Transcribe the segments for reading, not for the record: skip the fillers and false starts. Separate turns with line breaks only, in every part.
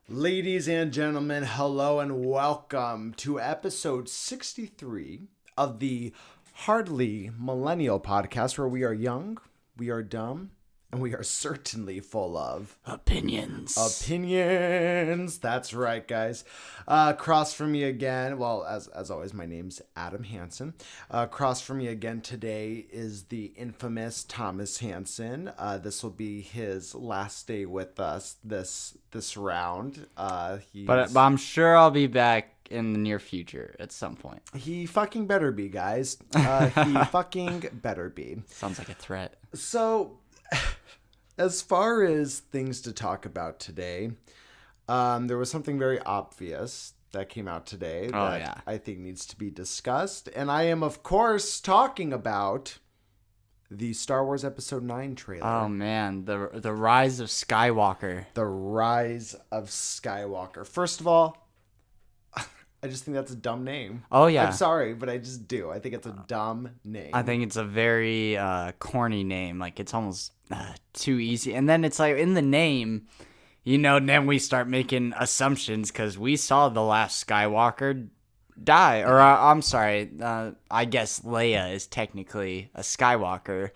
Ladies and gentlemen, hello and welcome to episode 63 of the Hardly Millennial podcast, where we are young, we are dumb, and we are certainly full of
opinions.
That's right, guys. Across from me again, well, as always, my name's Adam Hansen. Across from me again today is the infamous Thomas Hansen. This will be his last day with us this round.
But I'm sure I'll be back in the near future at some point.
He fucking better be, guys. He fucking better be.
Sounds like a threat.
So, as far as things to talk about today, there was something very obvious that came out today that I think needs to be discussed. And I am, of course, talking about the Star Wars Episode 9 trailer.
Oh, man. The Rise of Skywalker.
The Rise of Skywalker. First of all, I just think that's a dumb name.
Oh, yeah.
I'm sorry, but I just do. I think it's a dumb name.
I think it's a very corny name. Like, it's almost too easy. And then it's like, in the name, then we start making assumptions because we saw the last Skywalker die. Or, I'm sorry, I guess Leia is technically a Skywalker.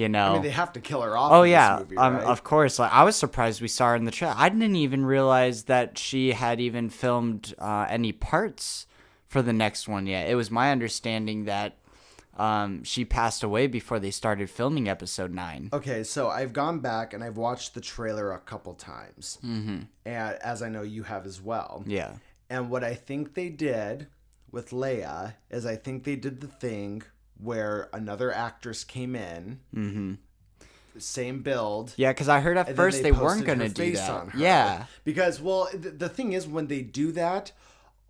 I
mean, they have to kill her off.
Oh,
in
yeah.
this movie, right?
Of course. Like, I was surprised we saw her in the trailer. I didn't even realize that she had even filmed any parts for the next one yet. It was my understanding that she passed away before they started filming Episode 9.
Okay, so I've gone back and I've watched the trailer a couple times.
Mm-hmm.
And as I know you have as well.
Yeah.
And what I think they did with Leia is I think they did the thing where another actress came in, same build.
Yeah, because I heard at first they weren't going to do that. Yeah.
Because, well, the thing is, when they do that,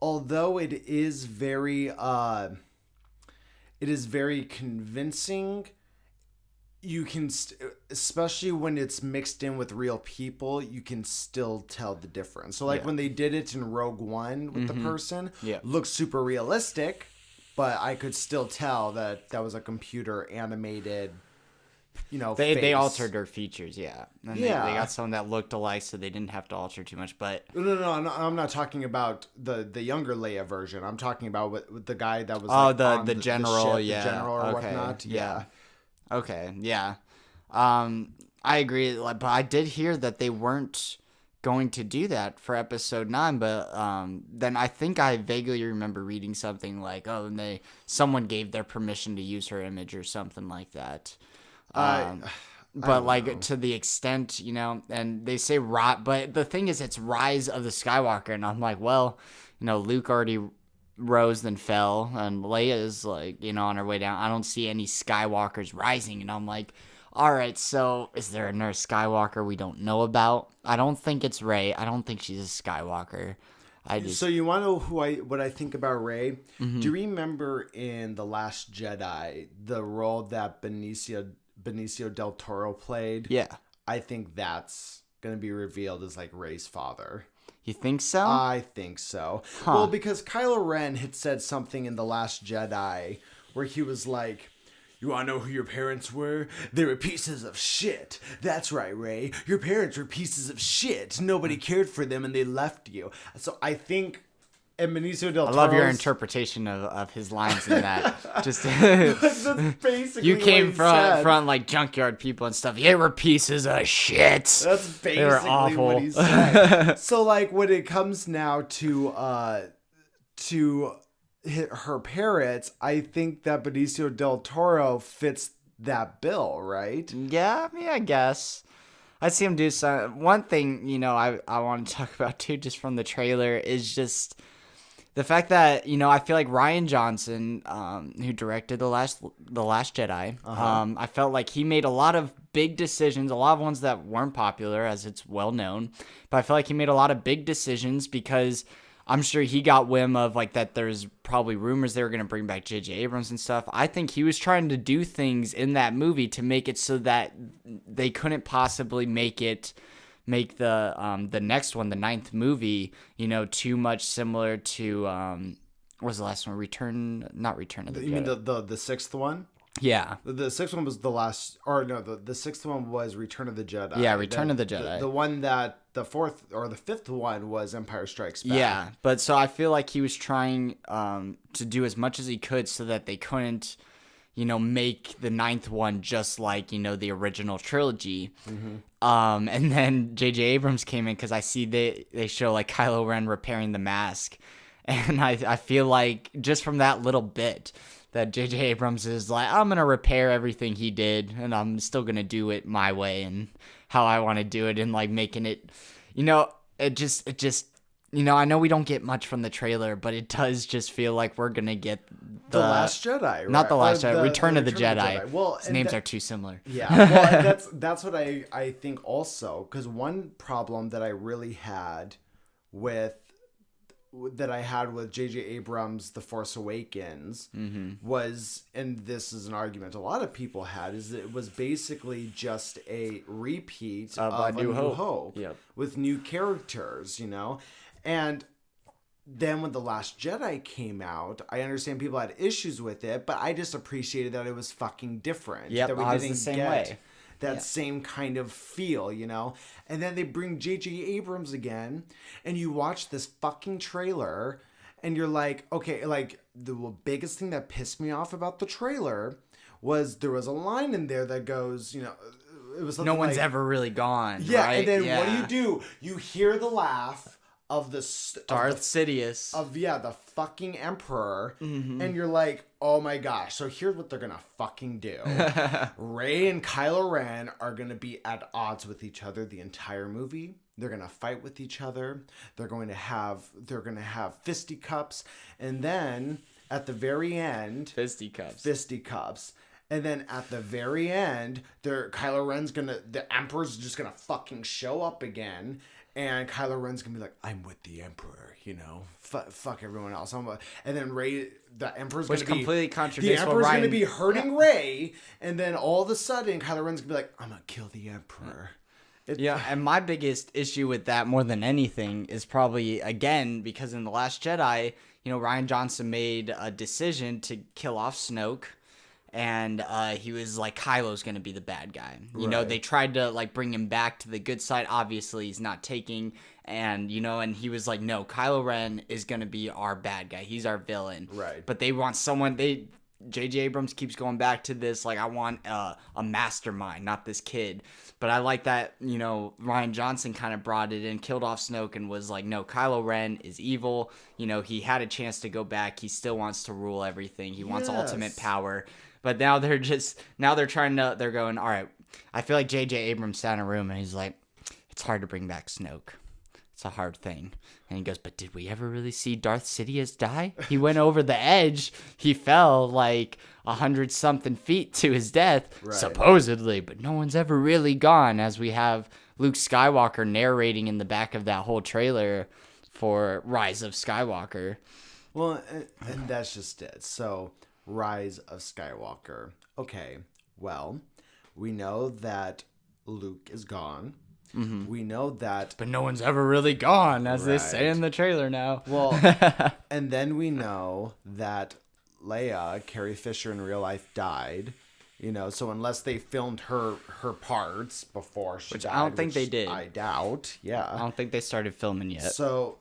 although it is very convincing, you can, especially when it's mixed in with real people, you can still tell the difference. So, like, when they did it in Rogue One with the person, looked super realistic, but I could still tell that was a computer animated,
They altered her features, yeah. And they got someone that looked alike, so they didn't have to alter too much, but...
No, I'm not talking about the younger Leia version. I'm talking about with the guy that was
the general,
the general or whatnot.
Yeah. Okay, yeah. I agree, but I did hear that they weren't going to do that for Episode 9, but then I think I vaguely remember reading something like, and someone gave their permission to use her image or something like that. But like know. To the extent, and they say but the thing is, it's Rise of the Skywalker, and I'm like, well, Luke already rose then fell, and Leia is like, on her way down. I don't see any Skywalkers rising, and I'm like, all right, so is there another Skywalker we don't know about? I don't think it's Rey. I don't think she's a Skywalker.
So you want to know what I think about Rey? Mm-hmm. Do you remember in The Last Jedi the role that Benicio del Toro played?
Yeah.
I think that's going to be revealed as like Rey's father.
You think so?
I think so. Huh. Well, because Kylo Ren had said something in The Last Jedi where he was like, "You want to know who your parents were? They were pieces of shit. That's right, Rey. Your parents were pieces of shit. Nobody cared for them and they left you." So I think... And Benicio del Toro's...
I love your interpretation of his lines in that. Just
that's basically
you came from like junkyard people and stuff. They were pieces of shit.
That's basically what he said. So like when it comes now to her parents, I think that Benicio del Toro fits that bill, right?
Yeah, I guess. I see him do some... One thing, I want to talk about too, just from the trailer, is just the fact that, I feel like Rian Johnson, who directed The Last Jedi, I felt like he made a lot of big decisions, a lot of ones that weren't popular, as it's well known, but I feel like he made a lot of big decisions because I'm sure he got whim of like that there's probably rumors they were going to bring back J.J. Abrams and stuff. I think he was trying to do things in that movie to make it so that they couldn't possibly make the next one, the 9th movie, too much similar to what was the last one? Not Return of the Jedi.
You mean the 6th one?
Yeah.
The sixth one was the last, or no, the sixth one was Return of the Jedi.
Yeah, Return of the Jedi.
The one that the fourth or the fifth one was Empire Strikes Back.
Yeah, but so I feel like he was trying to do as much as he could so that they couldn't, make the ninth one just like, the original trilogy. And then J.J. Abrams came in because I see they show like Kylo Ren repairing the mask. And I feel like just from that little bit that J.J. Abrams is like, I'm going to repair everything he did and I'm still going to do it my way and how I want to do it and like making it, it just, I know we don't get much from the trailer, but it does just feel like we're going to get
the Last Jedi, right?
Not the Last Jedi, Return of the Jedi. Well, his names are too similar.
Yeah, well, that's what I think also, because one problem that I really had with J.J. Abrams' The Force Awakens was, and this is an argument a lot of people had, is it was basically just a repeat of A New Hope
yep.
with new characters, and then when The Last Jedi came out, I understand people had issues with it, but I just appreciated that it was fucking different.
Yep,
that we
I was
didn't
the same
get
way.
That same kind of feel, And then they bring J.J. Abrams again, and you watch this fucking trailer, and you're like, okay, like, the biggest thing that pissed me off about the trailer was there was a line in there that goes, it was
no one's ever really gone.
Yeah,
right?
and then what do? You hear the laugh of the
Darth Sidious
the fucking Emperor, and you're like, oh my gosh, so here's what they're gonna fucking do. Rey and Kylo Ren are gonna be at odds with each other the entire movie. They're gonna fight with each other. They're gonna have fisticuffs, and then at the very end, fisticuffs. And then at the very end, the Emperor's just gonna fucking show up again. And Kylo Ren's gonna be like, I'm with the Emperor, fuck everyone else. And then Rey, the Emperor's
Which
gonna be
completely contradicts
the Emperor's gonna be hurting Rey, and then all of a sudden Kylo Ren's gonna be like, I'm gonna kill the Emperor.
And my biggest issue with that more than anything is probably, again, because in The Last Jedi, Rian Johnson made a decision to kill off Snoke. And he was like, Kylo's going to be the bad guy. They tried to like bring him back to the good side. Obviously, he's not taking. And, and he was like, no, Kylo Ren is going to be our bad guy. He's our villain.
Right.
But they want someone, J.J. Abrams keeps going back to this, like, I want a mastermind, not this kid. But I like that, Rian Johnson kind of brought it in, killed off Snoke, and was like, no, Kylo Ren is evil. He had a chance to go back. He still wants to rule everything. He wants ultimate power. But now they're going, all right, I feel like J.J. Abrams sat in a room and he's like, it's hard to bring back Snoke. It's a hard thing. And he goes, but did we ever really see Darth Sidious die? He went over the edge. He fell like 100-something feet to his death, supposedly. But no one's ever really gone, as we have Luke Skywalker narrating in the back of that whole trailer for Rise of Skywalker.
Well, and that's just it. So, Rise of Skywalker. Okay, well, we know that Luke is gone. We know that...
But no one's ever really gone, as they say in the trailer now.
Well, and then we know that Leia, Carrie Fisher in real life, died. So unless they filmed her parts before she died...
I don't think they did.
I doubt, yeah.
I don't think they started filming yet.
So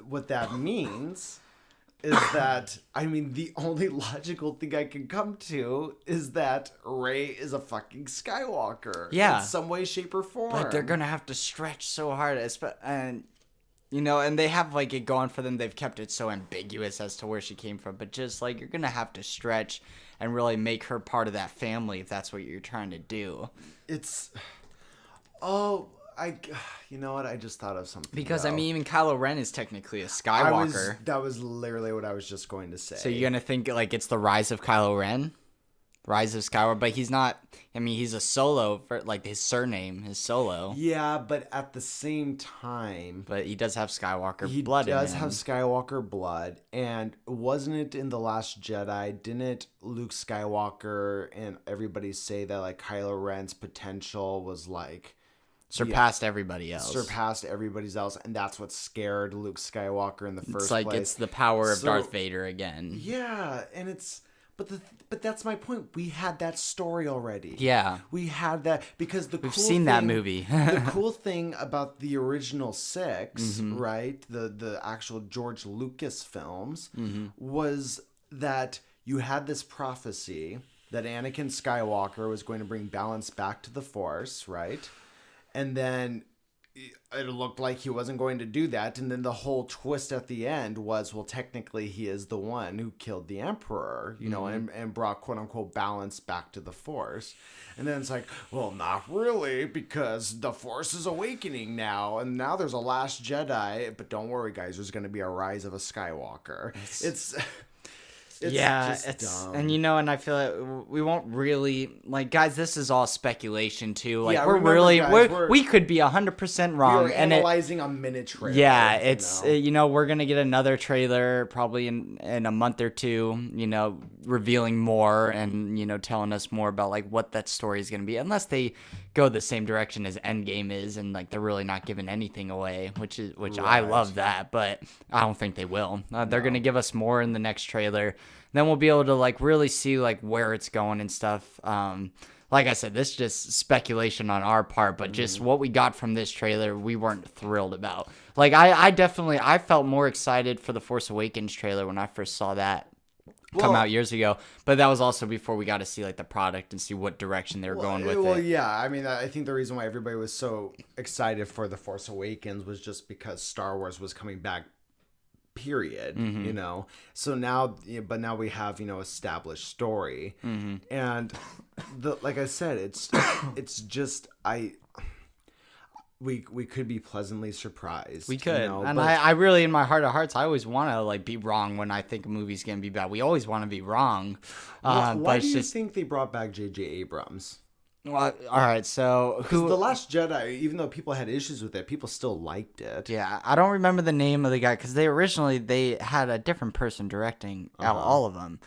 what that means... is that, the only logical thing I can come to is that Rey is a fucking Skywalker.
Yeah.
In some way, shape, or form.
But they're going to have to stretch so hard. And, and they have, like, it going for them. They've kept it so ambiguous as to where she came from. But just, like, you're going to have to stretch and really make her part of that family if that's what you're trying to do.
It's... Oh... you know what? I just thought of something.
Because, even Kylo Ren is technically a Skywalker.
That was literally what I was just going to say.
So you're going to think, like, it's the rise of Kylo Ren? Rise of Skywalker? But he's not... he's a Solo, for like, his surname is Solo.
Yeah, but at the same time...
But he does have Skywalker blood in him.
He does have Skywalker blood. And wasn't it in The Last Jedi, didn't Luke Skywalker and everybody say that, like, Kylo Ren's potential was, like...
Surpassed everybody else.
And that's what scared Luke Skywalker in the first
place. It's like it's the power of Darth Vader again.
Yeah, and But that's my point. We had that story already.
Yeah.
We had that because
We've seen that movie.
The cool thing about the original 6, right? The actual George Lucas films was that you had this prophecy that Anakin Skywalker was going to bring balance back to the Force, right? And then it looked like he wasn't going to do that, and then the whole twist at the end was, well, technically he is the one who killed the Emperor, you know, and brought quote-unquote balance back to the Force. And then it's like, well, not really, because the Force is awakening now, and now there's a Last Jedi, but don't worry, guys, there's going to be a Rise of a Skywalker. It's
it's dumb. And and I feel like we won't really, like, guys, this is all speculation too. Like, we could be 100% wrong.
We're analyzing a minute trailer.
Yeah, it's we're gonna get another trailer probably in a month or two, revealing more and telling us more about like what that story is gonna be, unless they go the same direction as Endgame is and like they're really not giving anything away, which right. I love that, but I don't think they will. They're gonna give us more in the next trailer. Then we'll be able to like really see like where it's going and stuff. Like I said, this is just speculation on our part, but just what we got from this trailer, we weren't thrilled about. Like I felt more excited for the Force Awakens trailer when I first saw that come out years ago, but that was also before we got to see like the product and see what direction they were going with it.
Well, yeah, I mean, I think the reason why everybody was so excited for the Force Awakens was just because Star Wars was coming back. Period. So now we have established story, and like I said, it's just we could be pleasantly surprised.
We could, and I really, in my heart of hearts, I always want to like be wrong when I think a movie's gonna be bad. We always want to be wrong.
Why do you think they brought back J.J. Abrams?
Well, all right, so
The Last Jedi, even though people had issues with it, people still liked it.
Yeah, I don't remember the name of the guy because they had a different person directing all of them.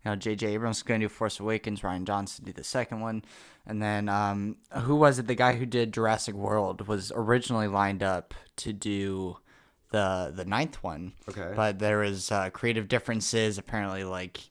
J.J. Abrams is going to do Force Awakens, Ryan Johnson did the second one, and then who was it? The guy who did Jurassic World was originally lined up to do the ninth one.
Okay,
but there was creative differences apparently, like.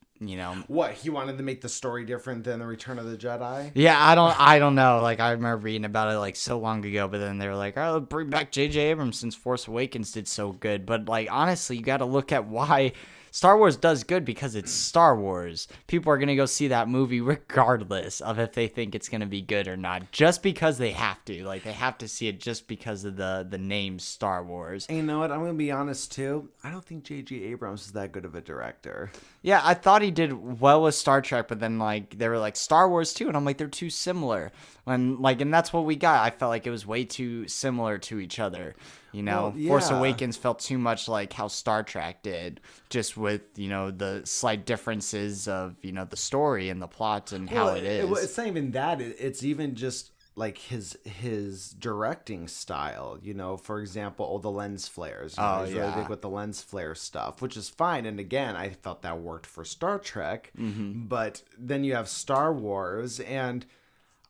What, he wanted to make the story different than the Return of the Jedi?
Yeah, I don't know. Like, I remember reading about it like so long ago, but then they were like, "Oh, bring back J.J. Abrams since Force Awakens did so good." But like, honestly, you got to look at why Star Wars does good, because it's Star Wars. People are going to go see that movie regardless of if they think it's going to be good or not, just because they have to. Like, they have to see it just because of the name Star Wars.
And you know what? I'm going to be honest, too. I don't think J.J. Abrams is that good of a director.
Yeah, I thought he did well with Star Trek, but then, like, they were like, Star Wars, too. And I'm like, they're too similar. And that's what we got. I felt like it was way too similar to each other.
Well, yeah.
Force Awakens felt too much like how Star Trek did, just with, the slight differences of, the story and the plot and how it is.
It's not even that. It's even just like his directing style, for example, the lens flares. He's really big with the lens flare stuff, which is fine. And again, I felt that worked for Star Trek, but then you have Star Wars, and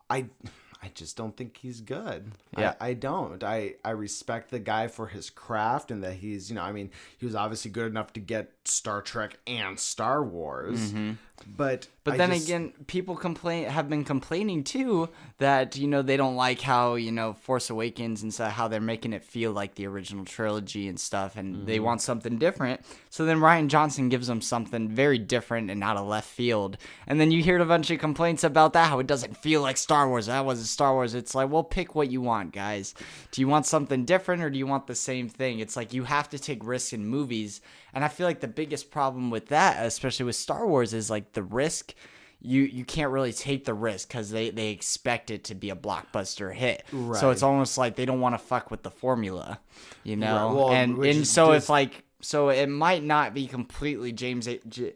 I just don't think he's good.
Yeah.
I don't. I respect the guy for his craft and that he's, he was obviously good enough to get Star Trek and Star Wars. But
then again, people have been complaining too that, they don't like how, Force Awakens and how they're making it feel like the original trilogy and stuff, and they want something different. So then Ryan Johnson gives them something very different and out of left field. And then you hear a bunch of complaints about that, how it doesn't feel like Star Wars. That wasn't Star Wars. It's like, well, pick what you want, guys. Do you want something different or do you want the same thing? It's like you have to take risks in movies. And I feel like the biggest problem with that, especially with Star Wars, is like the risk. You can't really take the risk because they expect it to be a blockbuster hit. Right. So it's almost like they don't want to fuck with the formula, Right. Well, and so it's like, so it might not be completely J.J.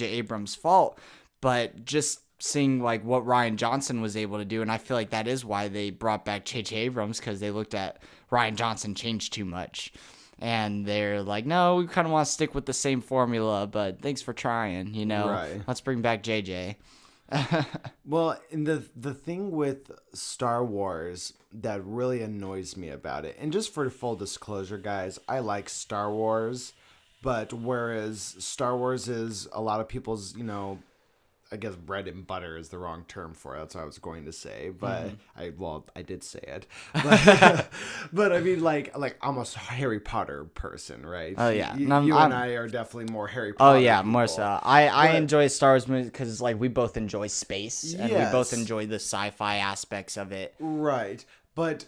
Abrams' fault, but just seeing like what Ryan Johnson was able to do, and I feel like that is why they brought back J.J. Abrams, because they looked at Ryan Johnson changed too much. And they're like, no, we kind of want to stick with the same formula, but thanks for trying,
Right.
Let's bring back JJ.
Well, and the thing with Star Wars that really annoys me about it, and just for full disclosure, guys, I like Star Wars, but whereas Star Wars is a lot of people's, I guess bread and butter is the wrong term for it. That's what I was going to say, but I did say it. But I mean, like I'm a Harry Potter person, right?
Oh yeah,
you and I are definitely more Harry Potter.
Oh yeah,
people.
more so. I enjoy Star Wars movies because like we both enjoy space and we both
Yes.
enjoy the sci-fi aspects of it.
Right, but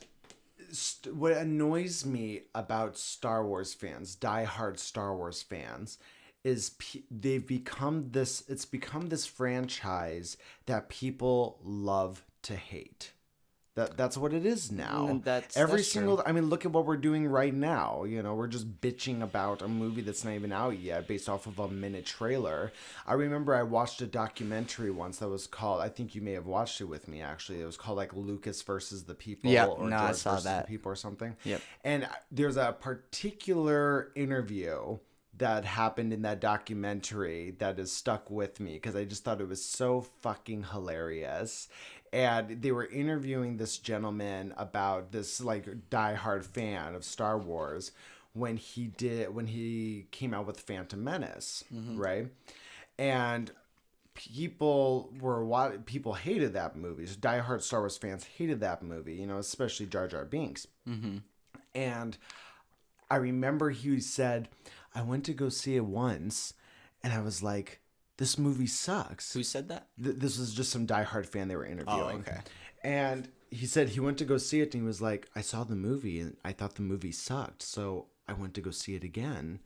what annoys me about Star Wars fans, diehard Star Wars fans, is they've become this. It's become this franchise that people love to hate. That's what it is now.
That's
single. True. I mean, look at what we're doing right now. You know, we're just bitching about a movie that's not even out yet, based off of a minute trailer. I remember I watched a documentary once that was called. I think you may have watched it with me. Actually, it was called like Lucas versus the People.
Yeah,
or
no,
George
I saw
versus
that.
The People or something.
Yep.
And there's a particular interview that happened in that documentary that has stuck with me because I just thought it was so fucking hilarious. And they were interviewing this gentleman about this like diehard fan of Star Wars when he came out with Phantom Menace, right? And people hated that movie. So diehard Star Wars fans hated that movie, you know, especially Jar Jar Binks. And I remember he said, I went to go see it once, and I was like, this movie sucks.
Who said that?
This was just some diehard fan they were interviewing.
Oh, okay.
And he said he went to go see it, and he was like, I saw the movie, and I thought the movie sucked, so I went to go see it again,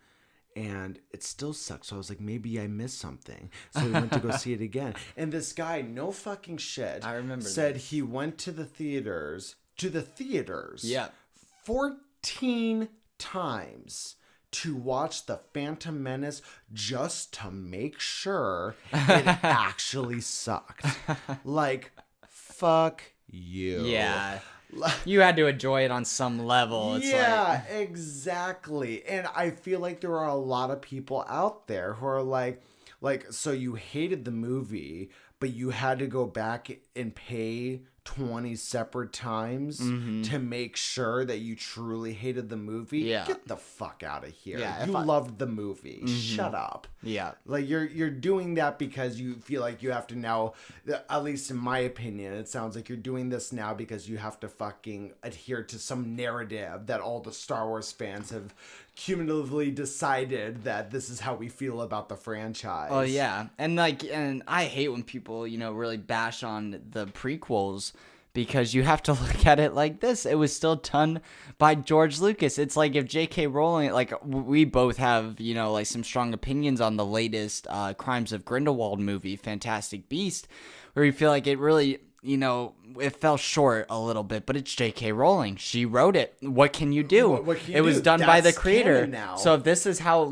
and it still sucked. So I was like, maybe I missed something. So he went to go see it again. And this guy, no fucking shit,
I remember
said
that.
he went to the theaters,
Yeah.
14 times to watch the Phantom Menace just to make sure it actually sucked. Like, fuck you.
Yeah. You had to enjoy it on some level. It's
Exactly. And I feel like there are a lot of people out there who are like, so you hated the movie, but you had to go back and pay 20 separate times to make sure that you truly hated the movie.
Yeah.
Get the fuck out of here.
Yeah,
you loved the movie. Shut up.
Yeah.
Like you're doing that because you feel like you have to now, at least in my opinion, it sounds like you're doing this now because you have to fucking adhere to some narrative that all the Star Wars fans have cumulatively decided that this is how we feel about the franchise.
Oh yeah. And I hate when people, you know, really bash on the prequels because you have to look at it like this. It was still done by George Lucas. It's like if J.K. Rowling, like we both have, you know, like some strong opinions on the latest Crimes of Grindelwald movie, Fantastic Beast, where we feel like it really, you know, it fell short a little bit, but it's J.K. Rowling. She wrote it. What can you do?
What can you
it was
do?
done by the
That's
creator.
canon now.
So if this is how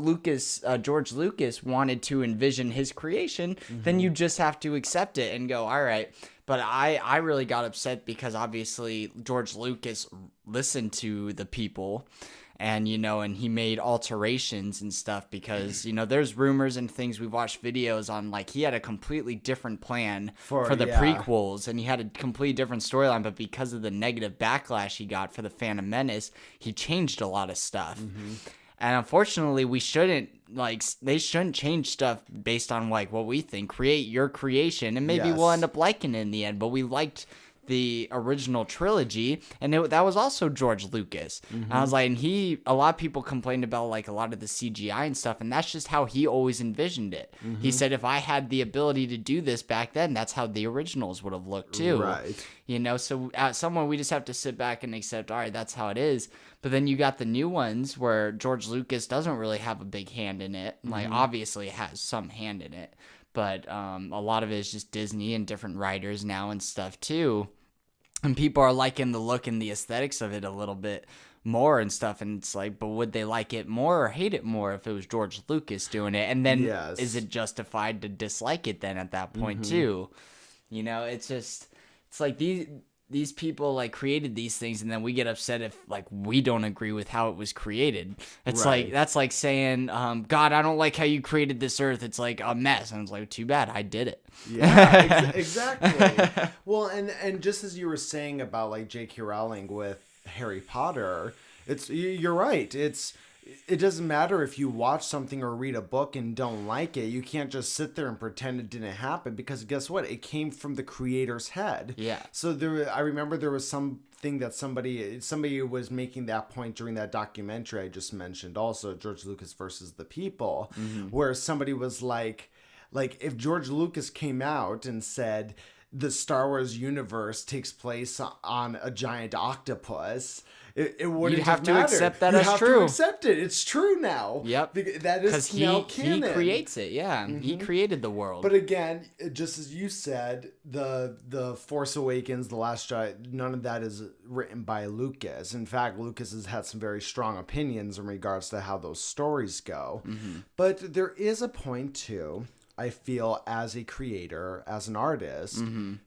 George Lucas wanted to envision his creation, then you just have to accept it and go, all right. But I really got upset because obviously George Lucas listened to the people and, you know, and he made alterations and stuff because, you know, there's rumors and things. We've watched videos on like he had a completely different plan for the prequels and he had a completely different storyline. But because of the negative backlash he got for the Phantom Menace, he changed a lot of stuff. And unfortunately, they shouldn't change stuff based on like what we think. Create your creation, and maybe we'll end up liking it in the end. But we liked the original trilogy, and that was also George Lucas. And I was like, and a lot of people complained about like a lot of the CGI and stuff, and that's just how he always envisioned it. He said, if I had the ability to do this back then, that's how the originals would have looked too.
Right.
You know, so at some point we just have to sit back and accept, all right, that's how it is. But then you got the new ones where George Lucas doesn't really have a big hand in it. Like, obviously it has some hand in it, but a lot of it is just Disney and different writers now and stuff too. And people are liking the look and the aesthetics of it a little bit more and stuff. And it's like, but would they like it more or hate it more if it was George Lucas doing it? And then is it justified to dislike it then at that point too? You know, it's like these people like created these things and then we get upset if like we don't agree with how it was created. It's like, that's like saying, God, I don't like how you created this earth. It's like a mess. And it's like, too bad, I did it.
Yeah, exactly. Well, and just as you were saying about like J.K. Rowling with Harry Potter, you're right. It's it doesn't matter if you watch something or read a book and don't like it. You can't just sit there and pretend it didn't happen, because guess what? It came from the creator's head.
Yeah.
So I remember there was something that somebody was making that point during that documentary I just mentioned, also George Lucas versus the People, where somebody was like if George Lucas came out and said the Star Wars universe takes place on a giant octopus, it wouldn't
have to
matter.
accept that
you
as
have
true.
To accept it. It's true now.
Yep.
That is now canon.
He creates it. Yeah. He created the world.
But again, just as you said, the Force Awakens, The Last Jedi, none of that is written by Lucas. In fact, Lucas has had some very strong opinions in regards to how those stories go. But there is a point too, I feel, as a creator, as an artist,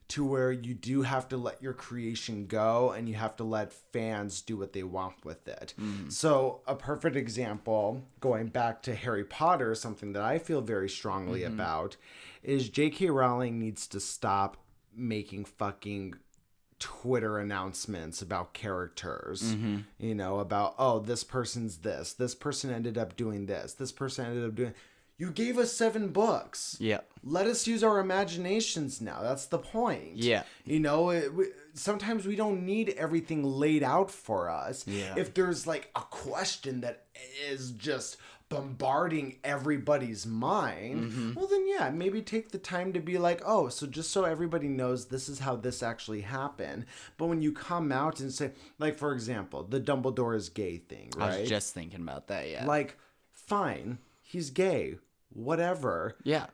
to where you do have to let your creation go and you have to let fans do what they want with it. So a perfect example, going back to Harry Potter, something that I feel very strongly about, is J.K. Rowling needs to stop making fucking Twitter announcements about characters, you know, about, oh, this person's this person ended up doing this person ended up doing. You gave us 7 books.
Yeah.
Let us use our imaginations now. That's the point.
Yeah.
You know, sometimes we don't need everything laid out for us.
Yeah.
If there's like a question that is just bombarding everybody's mind, well then yeah, maybe take the time to be like, oh, so just so everybody knows this is how this actually happened. But when you come out and say, like, for example, the Dumbledore is gay thing, right?
I was just thinking about that, yeah.
Like, fine, he's gay. Whatever.
Yeah.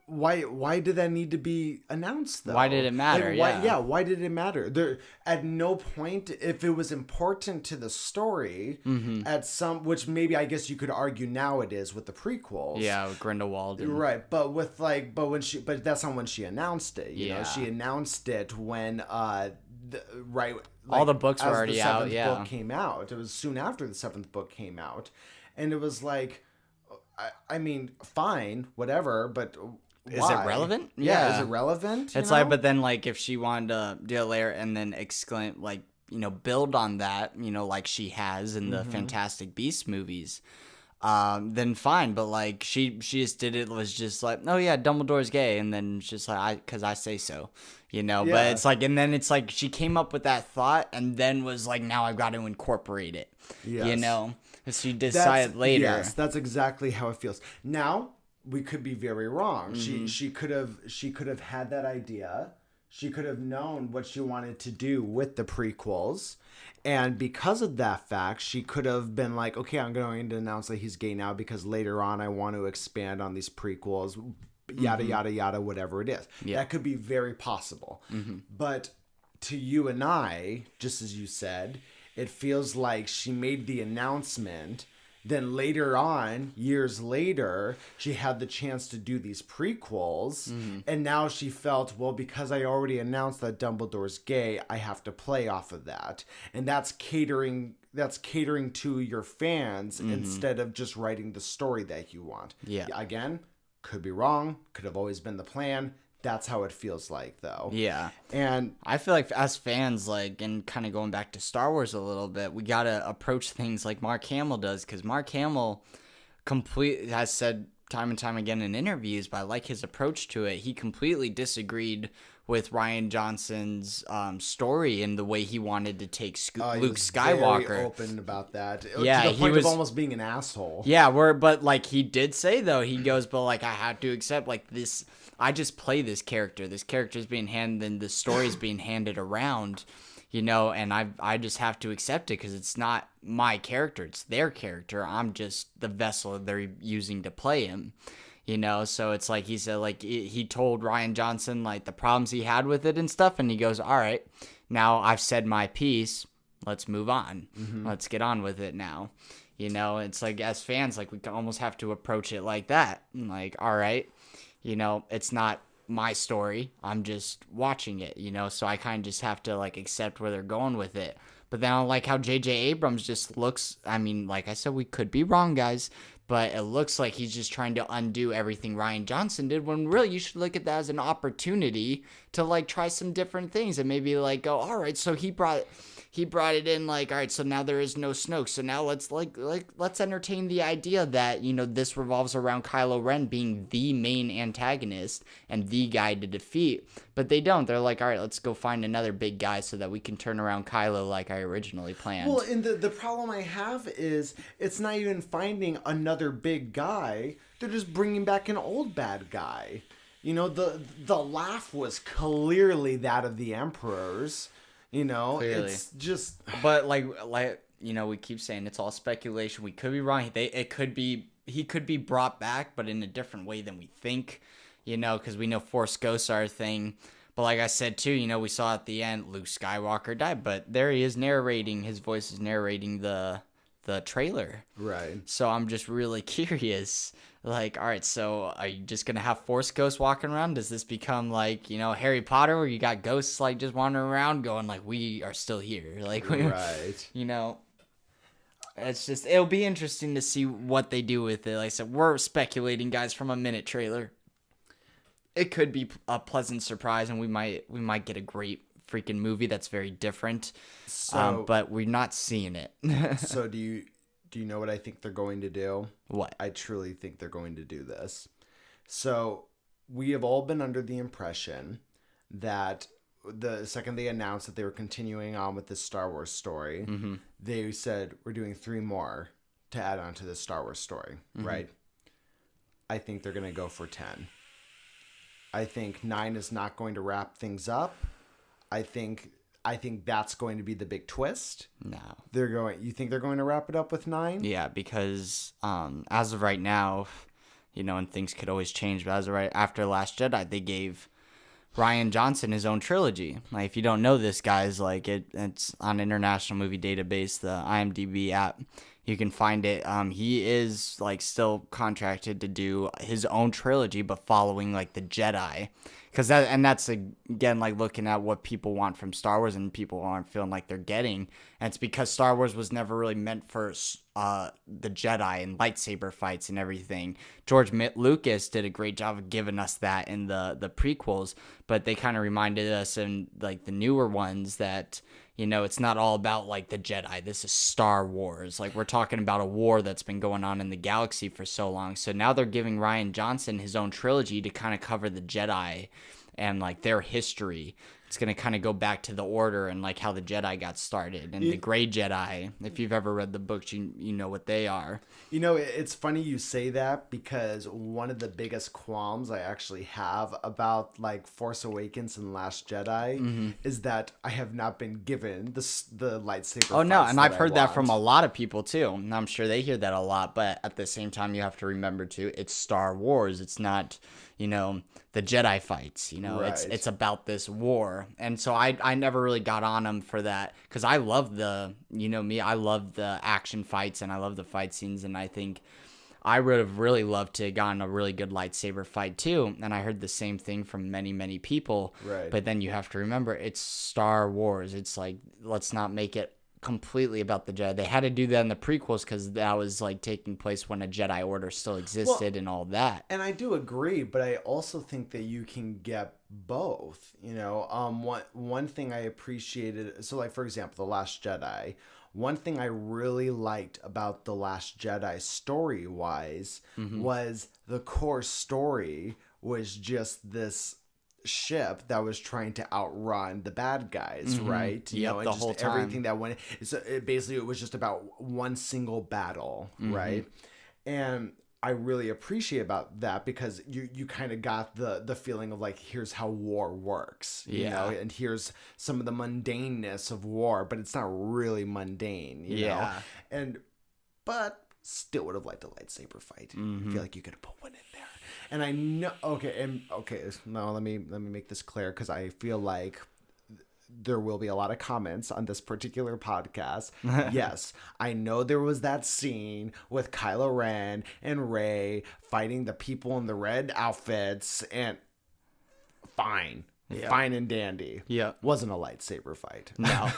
Why did that need to be announced though?
Why did it matter?
Like, why did it matter? There, at no point, if it was important to the story, at some, which maybe I guess you could argue now it is with the prequels.
Yeah, with Grindelwald.
Right, but but that's not when she announced it. You know, she announced it when
all the books were already out. Yeah,
the 7th book came out. It was soon after the 7th book came out, and it was like, I mean, fine, whatever, but why?
Is it relevant?
Yeah, is it relevant?
It's like, but then like if she wanted to do it later and then exclaim, like, you know, build on that, you know, like she has in the Fantastic Beasts movies, then fine. But like she just did it, was just like, oh yeah, Dumbledore's gay, and then it's just like, because I say so, you know. Yeah. But it's like, and then it's like she came up with that thought and then was like, now I've got to incorporate it. Yes. You know. She decided later.
Yes, that's exactly how it feels. Now, we could be very wrong. She could have had that idea. She could have known what she wanted to do with the prequels. And because of that fact, she could have been like, okay, I'm going to announce that he's gay now because later on I want to expand on these prequels, yada, yada, yada, whatever it is. Yeah. That could be very possible. But to you and I, just as you said, it feels like she made the announcement, then later on, years later, she had the chance to do these prequels, and now she felt, well, because I already announced that Dumbledore's gay, I have to play off of that. And that's catering to your fans instead of just writing the story that you want. Yeah. Again, could be wrong, could have always been the plan. That's how it feels like, though. Yeah. And
I feel like as fans, like, and kind of going back to Star Wars a little bit, we got to approach things like Mark Hamill does, because Mark Hamill has said time and time again in interviews, but I like his approach to it. He completely disagreed with Rian Johnson's story and the way he wanted to take Luke Skywalker.
Very open about that. Yeah, to the point of almost being an asshole.
Yeah, but like he did say though, he goes, but like I had to accept like this. I just play this character. This character's being handed, and the story's being handed around, you know, and I just have to accept it because it's not my character. It's their character. I'm just the vessel they're using to play him, you know. So it's like he said, like he told Rian Johnson like the problems he had with it and stuff, and he goes, all right, now I've said my piece. Let's move on. Let's get on with it now. You know, it's like as fans, like we almost have to approach it like that. Like, all right. You know, it's not my story. I'm just watching it, you know, so I kind of just have to, like, accept where they're going with it. But then I like how J.J. Abrams just looks, I mean, like I said, we could be wrong, guys, but it looks like he's just trying to undo everything Rian Johnson did, when really you should look at that as an opportunity to like try some different things and maybe like go, all right, so he brought it in like, all right, so now there is no Snoke, so now let's entertain the idea that, you know, this revolves around Kylo Ren being the main antagonist and the guy to defeat. But they don't. They're like, all right, let's go find another big guy so that we can turn around Kylo like I originally planned.
Well, and the problem I have is it's not even finding another big guy. They're just bringing back an old bad guy. You know, the laugh was clearly that of the Emperor's. You know, clearly. It's just...
But, like you know, we keep saying it's all speculation. We could be wrong. He could be brought back, but in a different way than we think, you know, because we know Force ghosts are a thing. But like I said, too, you know, we saw at the end Luke Skywalker died, but there he is narrating. His voice is narrating the trailer.
Right.
So I'm just really curious. Like, all right, so are you just going to have Force ghosts walking around? Does this become like, you know, Harry Potter where you got ghosts like just wandering around going like, we are still here. Like,
right.
You know, it's just, it'll be interesting to see what they do with it. Like I said, we're speculating, guys, from a minute trailer. It could be a pleasant surprise, and we might get a great freaking movie that's very different. So, but we're not seeing it.
So do you know what I think they're going to do?
What?
I truly think they're going to do this. So we have all been under the impression that the second they announced that they were continuing on with this Star Wars story, they said, we're doing 3 more to add on to this Star Wars story, right? I think they're going to go for 10. I think 9 is not going to wrap things up. I think that's going to be the big twist.
No.
You think they're going to wrap it up with 9?
Yeah, because as of right now, you know, and things could always change, but as of right after Last Jedi, they gave Rian Johnson his own trilogy. Like, if you don't know this, guys, like it's on International Movie Database, the IMDb app. You can find it. He is like still contracted to do his own trilogy, but following like the Jedi, that's again like looking at what people want from Star Wars, and people aren't feeling like they're getting. And it's because Star Wars was never really meant for the Jedi and lightsaber fights and everything. George Lucas did a great job of giving us that in the prequels, but they kind of reminded us in like the newer ones that, you know, it's not all about like the Jedi. This is Star Wars. Like, we're talking about a war that's been going on in the galaxy for so long. So now they're giving Rian Johnson his own trilogy to kind of cover the Jedi and like their history. It's going to kind of go back to the Order and like how the Jedi got started, and the Gray Jedi. If you've ever read the books, you know what they are.
You know, it's funny you say that, because one of the biggest qualms I actually have about like Force Awakens and Last Jedi is that I have not been given the lightsaber.
Oh no, and I've heard that from a lot of people too. And I'm sure they hear that a lot, but at the same time, you have to remember too, it's Star Wars. It's not, you know, the Jedi fights, you know,
right.
It's about this war. And so I never really got on them for that, because I love I love the action fights and I love the fight scenes, and I think I would have really loved to have gotten a really good lightsaber fight too. And I heard the same thing from many, many people.
Right.
But then you have to remember, it's Star Wars. It's like, let's not make it completely about the Jedi. They had to do that in the prequels because that was like taking place when a Jedi Order still existed, and all that.
And I do agree, but I also think that you can get both. You know, one thing I appreciated. So, like, for example, The Last Jedi. One thing I really liked about The Last Jedi story wise was the core story was just this ship that was trying to outrun the bad guys, right? You know, and
the
just
whole time.
everything that went. So it was just about one single battle, right? And I really appreciate about that, because you kind of got the feeling of like, here's how war works, you know, and here's some of the mundaneness of war, but it's not really mundane, you know? But still would have liked a lightsaber fight. I feel like you could have put one in there. And I know, now let me make this clear, because I feel like there will be a lot of comments on this particular podcast. Yes, I know there was that scene with Kylo Ren and Rey fighting the people in the red outfits, and fine. fine and dandy.
Yeah.
Wasn't a lightsaber fight.
No,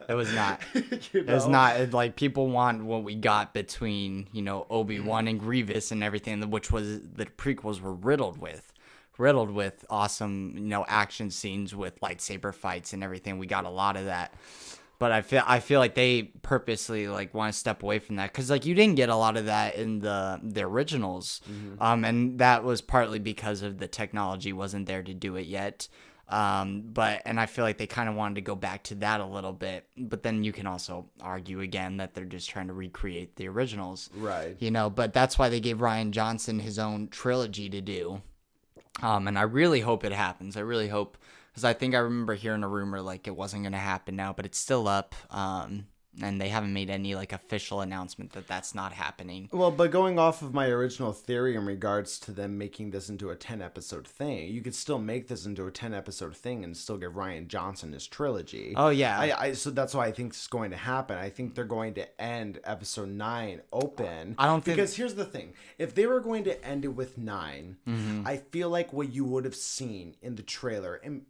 it was not.
You
It was
know?
not. It, like, people want what we got between, Obi-Wan and Grievous and everything, which was the prequels were riddled with awesome, action scenes with lightsaber fights and everything. We got a lot of that. But I feel like they purposely like want to step away from that because like you didn't get a lot of that in the originals, and that was partly because of the technology wasn't there to do it yet. And I feel like they kind of wanted to go back to that a little bit. But then you can also argue again that they're just trying to recreate the originals,
Right.
But that's why they gave Rian Johnson his own trilogy to do. And I really hope it happens. I really hope. Because I think I remember hearing a rumor like it wasn't going to happen now, but it's still up. And they haven't made any like official announcement that that's not happening.
Well, but going off of my original theory in regards to them making this into a 10-episode thing, you could still make this into a 10-episode thing and still give Rian Johnson his trilogy.
Oh, yeah.
So that's why I think it's going to happen. I think they're going to end episode 9 open.
I don't think...
Because here's the thing. If they were going to end it with 9, I feel like what you would have seen in the trailer, and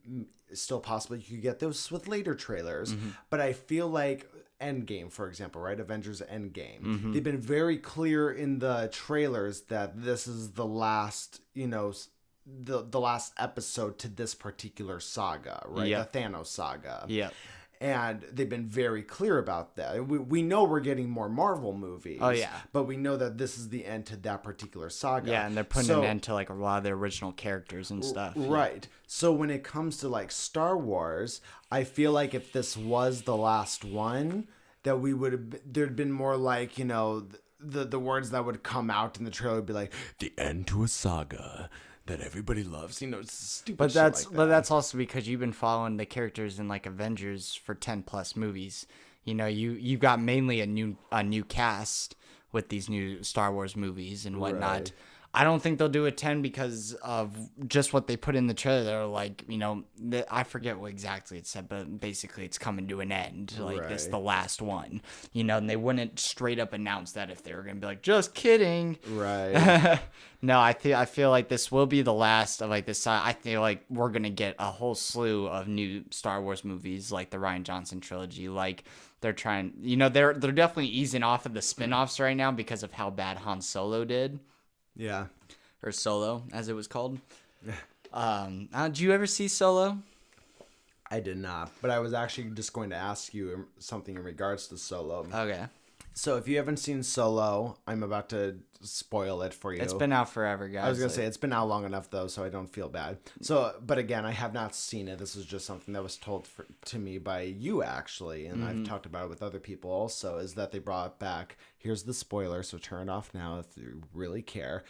still possible you could get those with later trailers, but I feel like... Endgame, for example, right? Avengers Endgame. They've been very clear in the trailers that this is the last, the last episode to this particular saga, right?
Yep.
The Thanos saga.
Yeah.
And they've been very clear about that. We know we're getting more Marvel movies.
Oh, yeah.
But we know that this is the end to that particular saga.
Yeah, and they're putting an end to like a lot of the original characters and stuff.
Right. Yeah. So when it comes to like Star Wars, I feel like if this was the last one, that we would have, there'd been more like, the words that would come out in the trailer would be like, the end to a saga that everybody loves, stupid
but
shit
that's
like that.
But that's also because you've been following the characters in like Avengers for 10 plus movies. You got mainly a new cast with these new Star Wars movies and whatnot.
Right.
I don't think they'll do a 10 because of just what they put in the trailer. They're like, I forget what exactly it said, but basically it's coming to an end. Like, this is the last one. And they wouldn't straight up announce that if they were going to be like, just kidding.
Right.
No, I feel like this will be the last of like this. I feel like we're going to get a whole slew of new Star Wars movies like the Rian Johnson trilogy. Like, they're trying, they're definitely easing off of the spinoffs right now because of how bad Han Solo did.
Yeah.
Or Solo, as it was called. Did you ever see Solo?
I did not, but I was actually just going to ask you something in regards to Solo.
Okay.
So if you haven't seen Solo, I'm about to spoil it for you.
It's been out forever, guys.
I was going to say, it's been out long enough, though, so I don't feel bad. So, but again, I have not seen it. This is just something that was told to me by you, actually, and I've talked about it with other people also, is that they brought back, here's the spoiler, so turn it off now if you really care,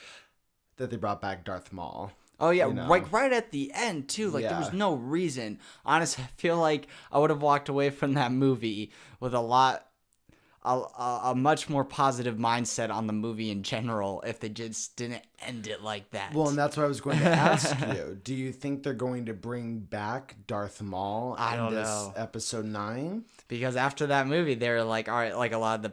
that they brought back Darth Maul.
Oh, yeah, right at the end, too. Like, there was no reason. Honestly, I feel like I would have walked away from that movie with a much more positive mindset on the movie in general if they just didn't end it like that.
Well, and that's what I was going to ask you. Do you think they're going to bring back Darth Maul in this episode 9?
Because after that movie, they're like, all right, like a lot of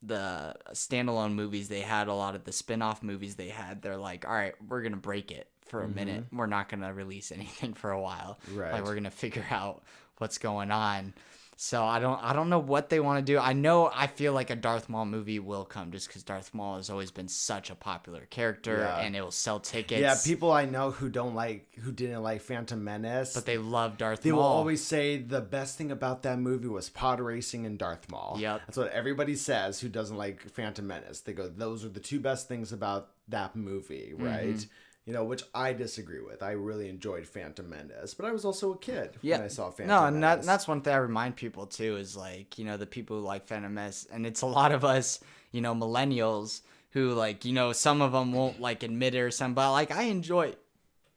the standalone movies they had, a lot of the spin-off movies they had, they're like, all right, we're going to break it for a minute. We're not going to release anything for a while.
Right.
Like, we're going to figure out what's going on. So I don't know what they want to do. I feel like a Darth Maul movie will come just because Darth Maul has always been such a popular character and it will sell tickets.
Yeah, people I know who didn't like Phantom Menace,
but they love Darth Maul.
They will always say the best thing about that movie was pod racing and Darth Maul.
Yep.
That's what everybody says who doesn't like Phantom Menace. They go, those are the two best things about that movie, right? Which I disagree with. I really enjoyed Phantom Menace, but I was also a kid when I saw Phantom Menace.
No, and that's one thing I remind people too is like, the people who like Phantom Menace, and it's a lot of us, millennials who like, some of them won't like admit it or something, but like I enjoy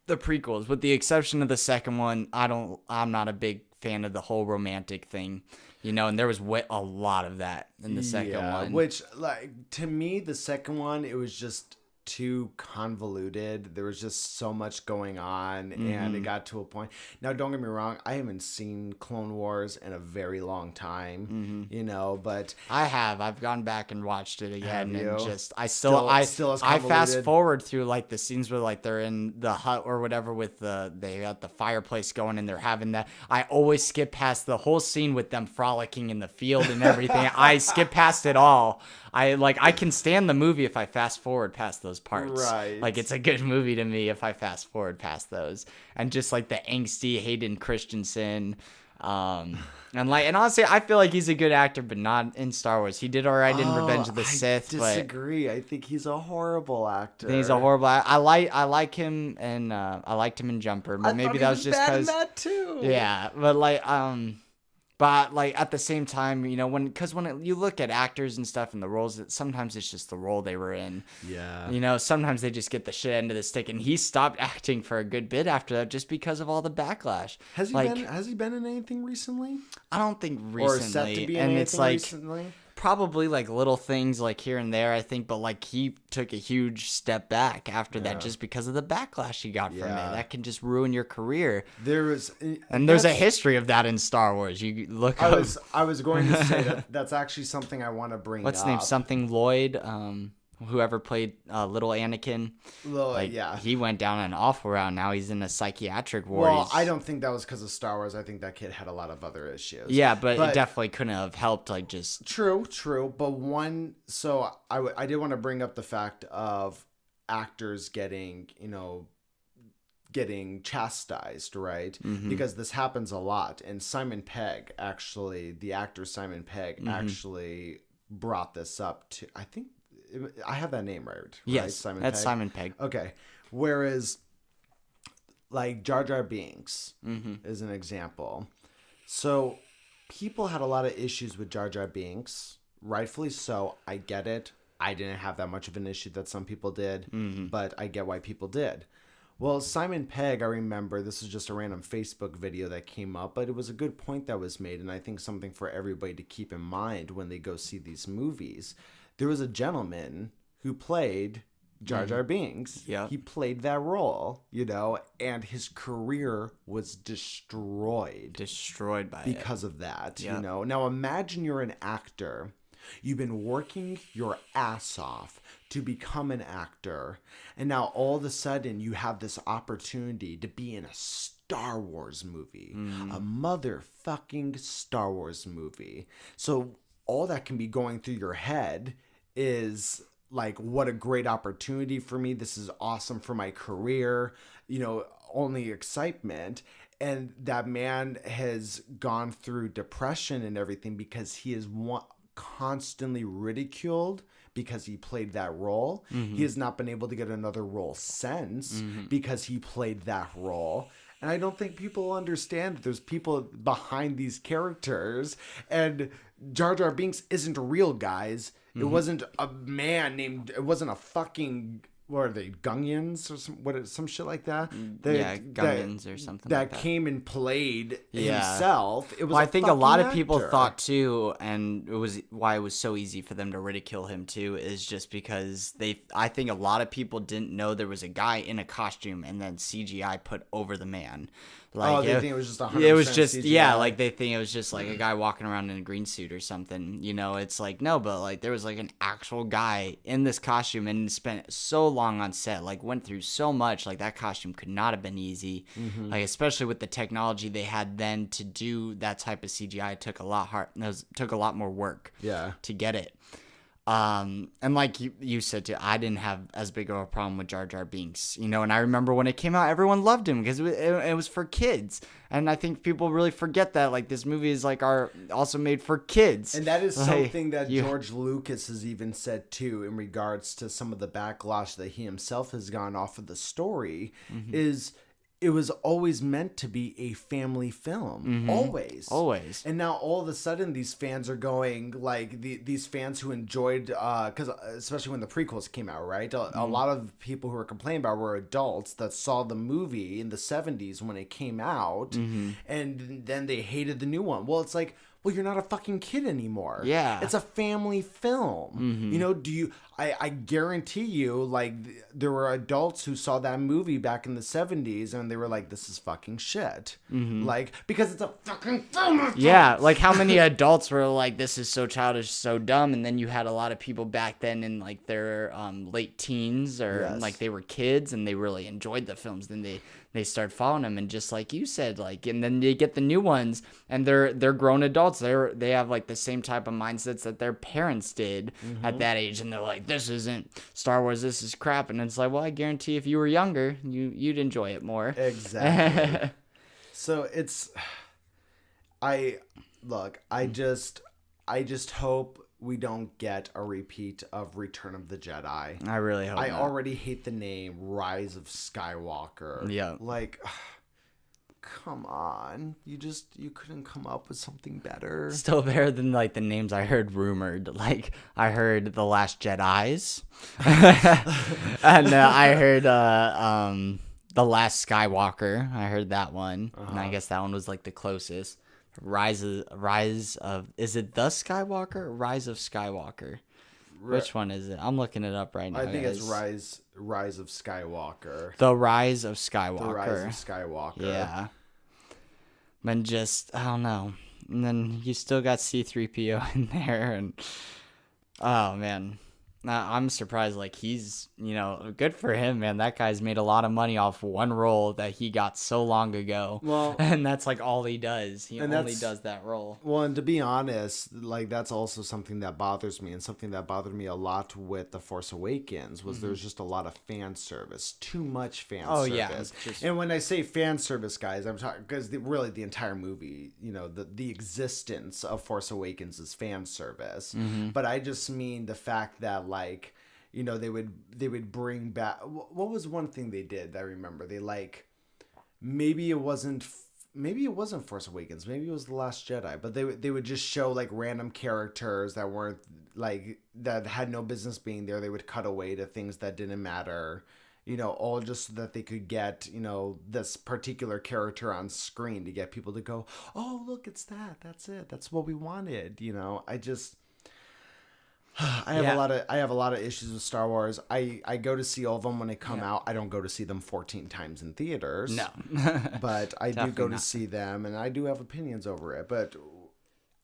the prequels with the exception of the second one. I'm not a big fan of the whole romantic thing, and there was a lot of that in the second one.
Which like to me, the second one, it was just too convoluted. There was just so much going on, and it got to a point. Now, don't get me wrong, I haven't seen Clone Wars in a very long time, you know, but
I have. I've gone back and watched it again, and
you?
just
Still as
I fast
convoluted?
forward through like the scenes where like they're in the hut or whatever with they got the fireplace going and they're having that. I always skip past the whole scene with them frolicking in the field and everything. I skip past it all. I can stand the movie if I fast forward past those parts.
Right.
Like it's a good movie to me if I fast forward past those. And just like the angsty Hayden Christensen. And honestly, I feel like he's a good actor, but not in Star Wars. He did all right in Revenge of the Sith.
I disagree. I think he's a horrible actor.
I think he's a horrible. I like him, and I liked him in Jumper, but maybe that was just because
that too.
yeah. But like at the same time, you know, when you look at actors and stuff and the roles, sometimes it's just the role they were in.
Yeah.
You know, sometimes they just get the shit end of the stick, and he stopped acting for a good bit after that just because of all the backlash.
Has he been in anything recently?
I don't think recently.
Or set to be in
and
anything
it's like
recently?
probably like little things like here and there, I think, but like he took a huge step back after that just because of the backlash he got from it. That can just ruin your career.
There's
a history of that in Star Wars. You look up.
I was going to say that's actually something I want to bring up.
What's his name? Something Lloyd. Whoever played little Anakin, he went down an awful route. Now he's in a psychiatric ward.
Well, I don't think that was because of Star Wars. I think that kid had a lot of other issues.
Yeah, but it definitely couldn't have helped. Like just
true. But I did want to bring up the fact of actors getting chastised, right? Because this happens a lot. And Simon Pegg, actually, the actor Simon Pegg, actually brought this up to. I think. I have that name right?
Yes,
Simon
that's
Pegg?
Simon Pegg.
Okay. Whereas, like Jar Jar Binks is an example. So, people had a lot of issues with Jar Jar Binks. Rightfully so. I get it. I didn't have that much of an issue that some people did, but I get why people did. Well, Simon Pegg, I remember, this is just a random Facebook video that came up, but it was a good point that was made, and I think something for everybody to keep in mind when they go see these movies. There was a gentleman who played Jar Jar Binks.
Yeah.
He played that role, and his career was destroyed.
Destroyed by
because of that,
Yeah.
Now imagine you're an actor. You've been working your ass off to become an actor, and now all of a sudden you have this opportunity to be in a Star Wars movie, a motherfucking Star Wars movie. So all that can be going through your head is like, what a great opportunity for me. This is awesome for my career, only excitement. And that man has gone through depression and everything because he is constantly ridiculed because he played that role. He has not been able to get another role since because he played that role. And I don't think people understand that there's people behind these characters. And Jar Jar Binks isn't real, guys. It wasn't a man named... It wasn't a fucking... What are they? Gungans or some shit like that?
Gungans or something like that.
That came and played himself. It was
I think a lot of
actor.
people thought too, and it was why it was so easy for them to ridicule him too, is just because I think a lot of people didn't know there was a guy in a costume and then CGI put over the man.
Like, they think it was just 100%
It was just,
CGI.
like they think it was just like a guy walking around in a green suit or something. It's like, no, but like there was like an actual guy in this costume and spent so long on set, like went through so much. Like that costume could not have been easy. Like especially with the technology they had then to do that type of CGI, it took a lot more work to get it. And like you said too, I didn't have as big of a problem with Jar Jar Binks, and I remember when it came out, everyone loved him because it was for kids. And I think people really forget that, like, this movie is like also made for kids.
And that is something that George Lucas has even said too, in regards to some of the backlash that he himself has gone off of the story, is it was always meant to be a family film. Always. And now all of a sudden these fans are going, like, these fans who enjoyed, because especially when the prequels came out, right? A lot of people who were complaining about were adults that saw the movie in the 70s when it came out, and then they hated the new one. Well, it's like, well, you're not a fucking kid anymore.
Yeah.
It's a family film.
Mm-hmm.
You know, I guarantee you, like, there were adults who saw that movie back in the 70s and they were like, this is fucking shit.
Mm-hmm.
Like, because it's a fucking film.
Yeah, like how many adults were like, this is so childish, so dumb, and then you had a lot of people back then in like their late teens or
Yes.
like they were kids and they really enjoyed the films. Then they start following them, and just like you said, like, and then they get the new ones and they're grown adults. They have like the same type of mindsets that their parents did at that age, and they're like, this isn't Star Wars, this is crap. And it's like, well, I guarantee if you were younger, you'd enjoy it more.
Exactly. So I just hope we don't get a repeat of Return of the Jedi.
I really hope
I
not.
already hate the name Rise of Skywalker.
Yeah.
Like, come on. You couldn't come up with something better.
Still better than like the names I heard rumored. Like I heard The Last Jedi's, and I heard The Last Skywalker. I heard that one, and I guess that one was like the closest. Rise of is it The Skywalker or Rise of Skywalker? Which one is it? I'm looking it up right now.
I think
guys.
it's Rise of Skywalker.
The Rise of Skywalker.
The Rise of Skywalker.
Yeah. And just, I don't know. And then you still got C-3PO in there. And, oh, man. I'm surprised. Like, he's, good for him, man. That guy's made a lot of money off one role that he got so long ago.
Well,
and that's, like, all he does. He only does that role.
Well, and to be honest, like, that's also something that bothers me. And something that bothered me a lot with The Force Awakens was there's just a lot of fan service. Too much fan service.
Yeah.
And when I say fan service, guys, I'm talking because really the entire movie, the existence of Force Awakens is fan service. But I just mean the fact that, like, they would bring back, what was one thing they did that I remember? They, like, maybe it wasn't Force Awakens, maybe it was The Last Jedi, but they would just show like random characters that weren't like, that had no business being there. They would cut away to things that didn't matter, all just so that they could get, this particular character on screen to get people to go, oh, look, it's that's it, that's what we wanted. I have a lot of issues with Star Wars. I go to see all of them when they come out. I don't go to see them 14 times in theaters.
No.
But I do go to see them, and I do have opinions over it. But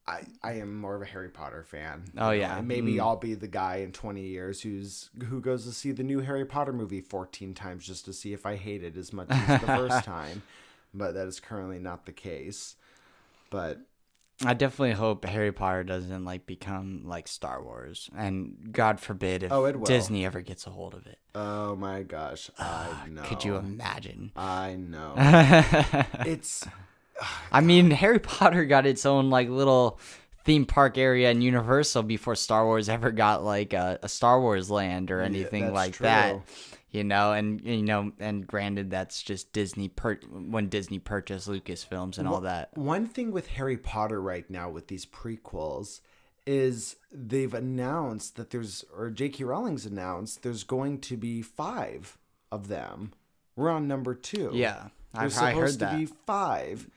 I am more of a Harry Potter fan.
Oh, yeah.
And maybe I'll be the guy in 20 years who goes to see the new Harry Potter movie 14 times just to see if I hate it as much as the first time. But that is currently not the case. But
I definitely hope Harry Potter doesn't like become like Star Wars, and God forbid if
it will.
Disney ever gets a hold of it.
Oh my gosh, I know.
Could you imagine?
I know. It's.
I mean, Harry Potter got its own like little theme park area in Universal before Star Wars ever got like a Star Wars land or anything like
true.
that. And granted, that's just Disney when Disney purchased Lucasfilms and all that.
One thing with Harry Potter right now with these prequels is they've announced that J.K. Rowling's announced there's going to be 5 of them. We're on number 2.
Yeah,
There's supposed to be 5,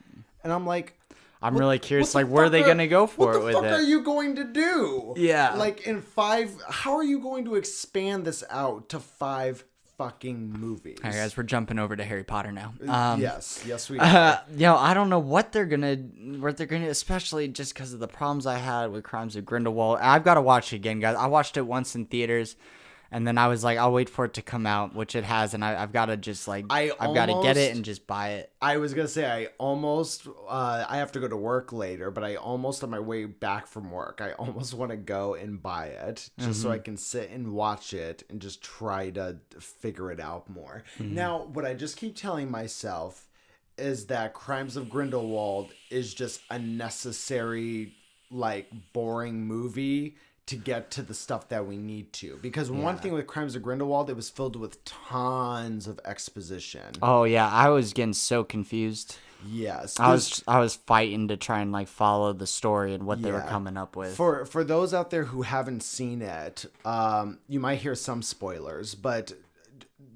and I'm like,
I'm really curious, like, where are they going to go for it with it?
What the fuck are you going to do?
Yeah.
Like, in 5, how are you going to expand this out to 5 fucking movies?
All right, guys, we're jumping over to Harry Potter now.
Yes, we are.
I don't know what they're gonna, especially just because of the problems I had with Crimes of Grindelwald. I've got to watch it again, guys. I watched it once in theaters, and then I was like, I'll wait for it to come out, which it has, and I've got to just like, I've got to get it and just buy it.
I was gonna say I have to go to work later, but I almost on my way back from work, I almost want to go and buy it just so I can sit and watch it and just try to figure it out more. Now, what I just keep telling myself is that Crimes of Grindelwald is just a necessary, like, boring movie to get to the stuff that we need to. Because one thing with Crimes of Grindelwald, it was filled with tons of exposition.
Oh yeah, I was getting so confused.
Yes.
I was fighting to try and like follow the story and what they were coming up with.
For those out there who haven't seen it, you might hear some spoilers, but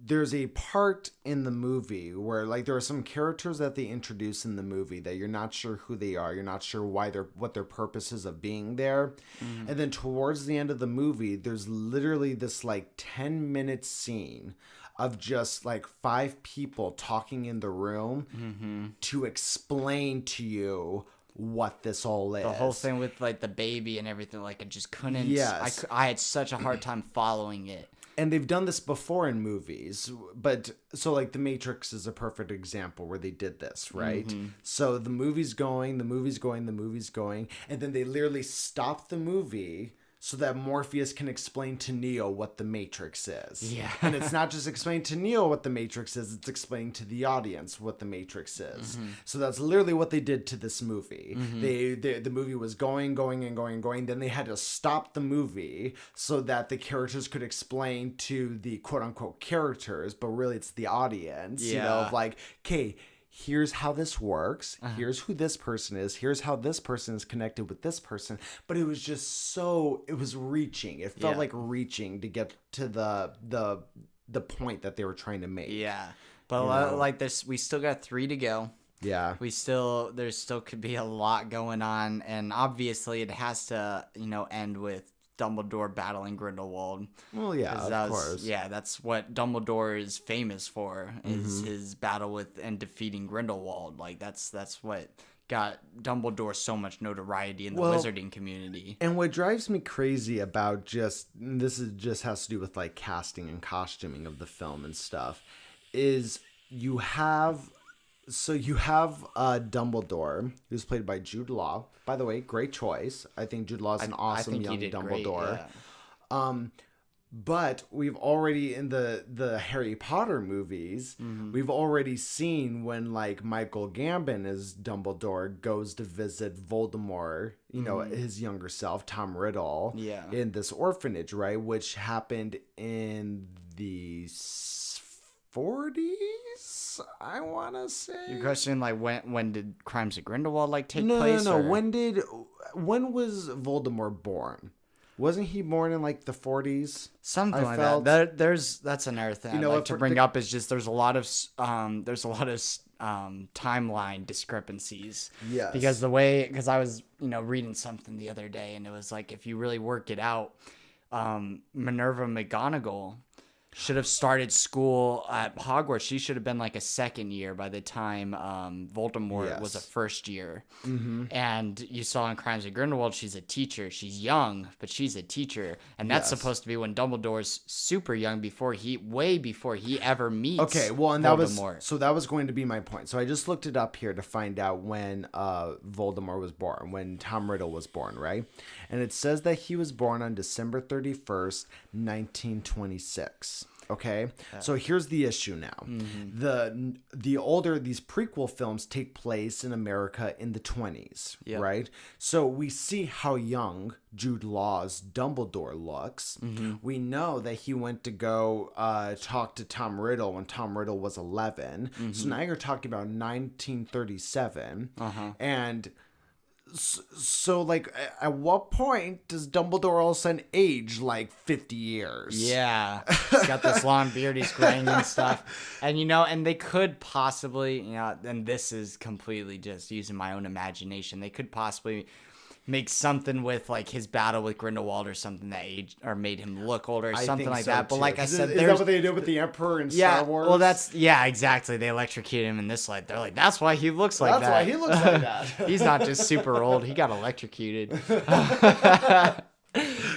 there's a part in the movie where like there are some characters that they introduce in the movie that you're not sure who they are. You're not sure what their purpose is of being there. Mm-hmm. And then towards the end of the movie, there's literally this like 10-minute scene of just like 5 people talking in the room to explain to you what this all is.
The whole thing with like the baby and everything, like I just couldn't.
Yes.
I had such a hard time following it.
And they've done this before in movies, but so like The Matrix is a perfect example where they did this, right? Mm-hmm. So the movie's going, and then they literally stop the movie so that Morpheus can explain to Neo what the Matrix is.
Yeah.
And it's not just explaining to Neo what the Matrix is, it's explaining to the audience what the Matrix is. Mm-hmm. So that's literally what they did to this movie. Mm-hmm. The movie was going. Then they had to stop the movie so that the characters could explain to the quote-unquote characters, but really it's the audience, you know, of like, okay, here's how this works. Here's who this person is. Here's how this person is connected with this person. But it was just it was reaching. It felt like reaching to get to the point that they were trying to make.
Yeah. But like this, we still got 3 to go.
Yeah.
There still could be a lot going on. And obviously it has to, end with Dumbledore battling Grindelwald.
Well, yeah, of course.
Yeah, that's what Dumbledore is famous for, is his battle with and defeating Grindelwald. Like that's what got Dumbledore so much notoriety in the wizarding community.
And what drives me crazy about has to do with like casting and costuming of the film and stuff, is you have Dumbledore, who's played by Jude Law. By the way, great choice. I think Jude Law is an awesome young Dumbledore. Great, yeah. But we've already, in the Harry Potter movies, we've already seen when like Michael Gambon as Dumbledore goes to visit Voldemort, his younger self, Tom Riddle, in this orphanage, right? Which happened in the 40s, I want to say.
You're questioning like when did Crimes of Grindelwald take place?
No. When was Voldemort born? Wasn't he born in like the 40s?
Something like that. That's another thing I'd like to bring up is just there's a lot of timeline discrepancies.
Yes.
Because I was reading something the other day and it was like if you really work it out, Minerva McGonagall should have started school at Hogwarts. She should have been like a second year by the time Voldemort was a first year. Mm-hmm. And you saw in Crimes of Grindelwald, she's a teacher. She's young, but she's a teacher. And that's supposed to be when Dumbledore's super young way before he ever meets Voldemort.
That was going to be my point. So I just looked it up here to find out when Voldemort was born, when Tom Riddle was born, right? And it says that he was born on December 31st, 1926. Okay, so here's the issue now. Mm-hmm. The older these prequel films take place in America in the 20s, right? So we see how young Jude Law's Dumbledore looks. Mm-hmm. We know that he went to go talk to Tom Riddle when Tom Riddle was 11. Mm-hmm. So now you're talking about 1937, and so, like, at what point does Dumbledore all of a sudden age, like, 50 years?
Yeah. He's got this long beard, he's graying and stuff. And, and they could possibly, and this is completely just using my own imagination, they could possibly make something with, like, his battle with Grindelwald or something that aged or made him look older or something like that. Too. But like I said,
is that what they did with the Emperor in Star Wars?
Well, exactly. They electrocuted him in this light. They're like, that's why he looks like that.
That's why he looks like that.
He's not just super old. He got electrocuted.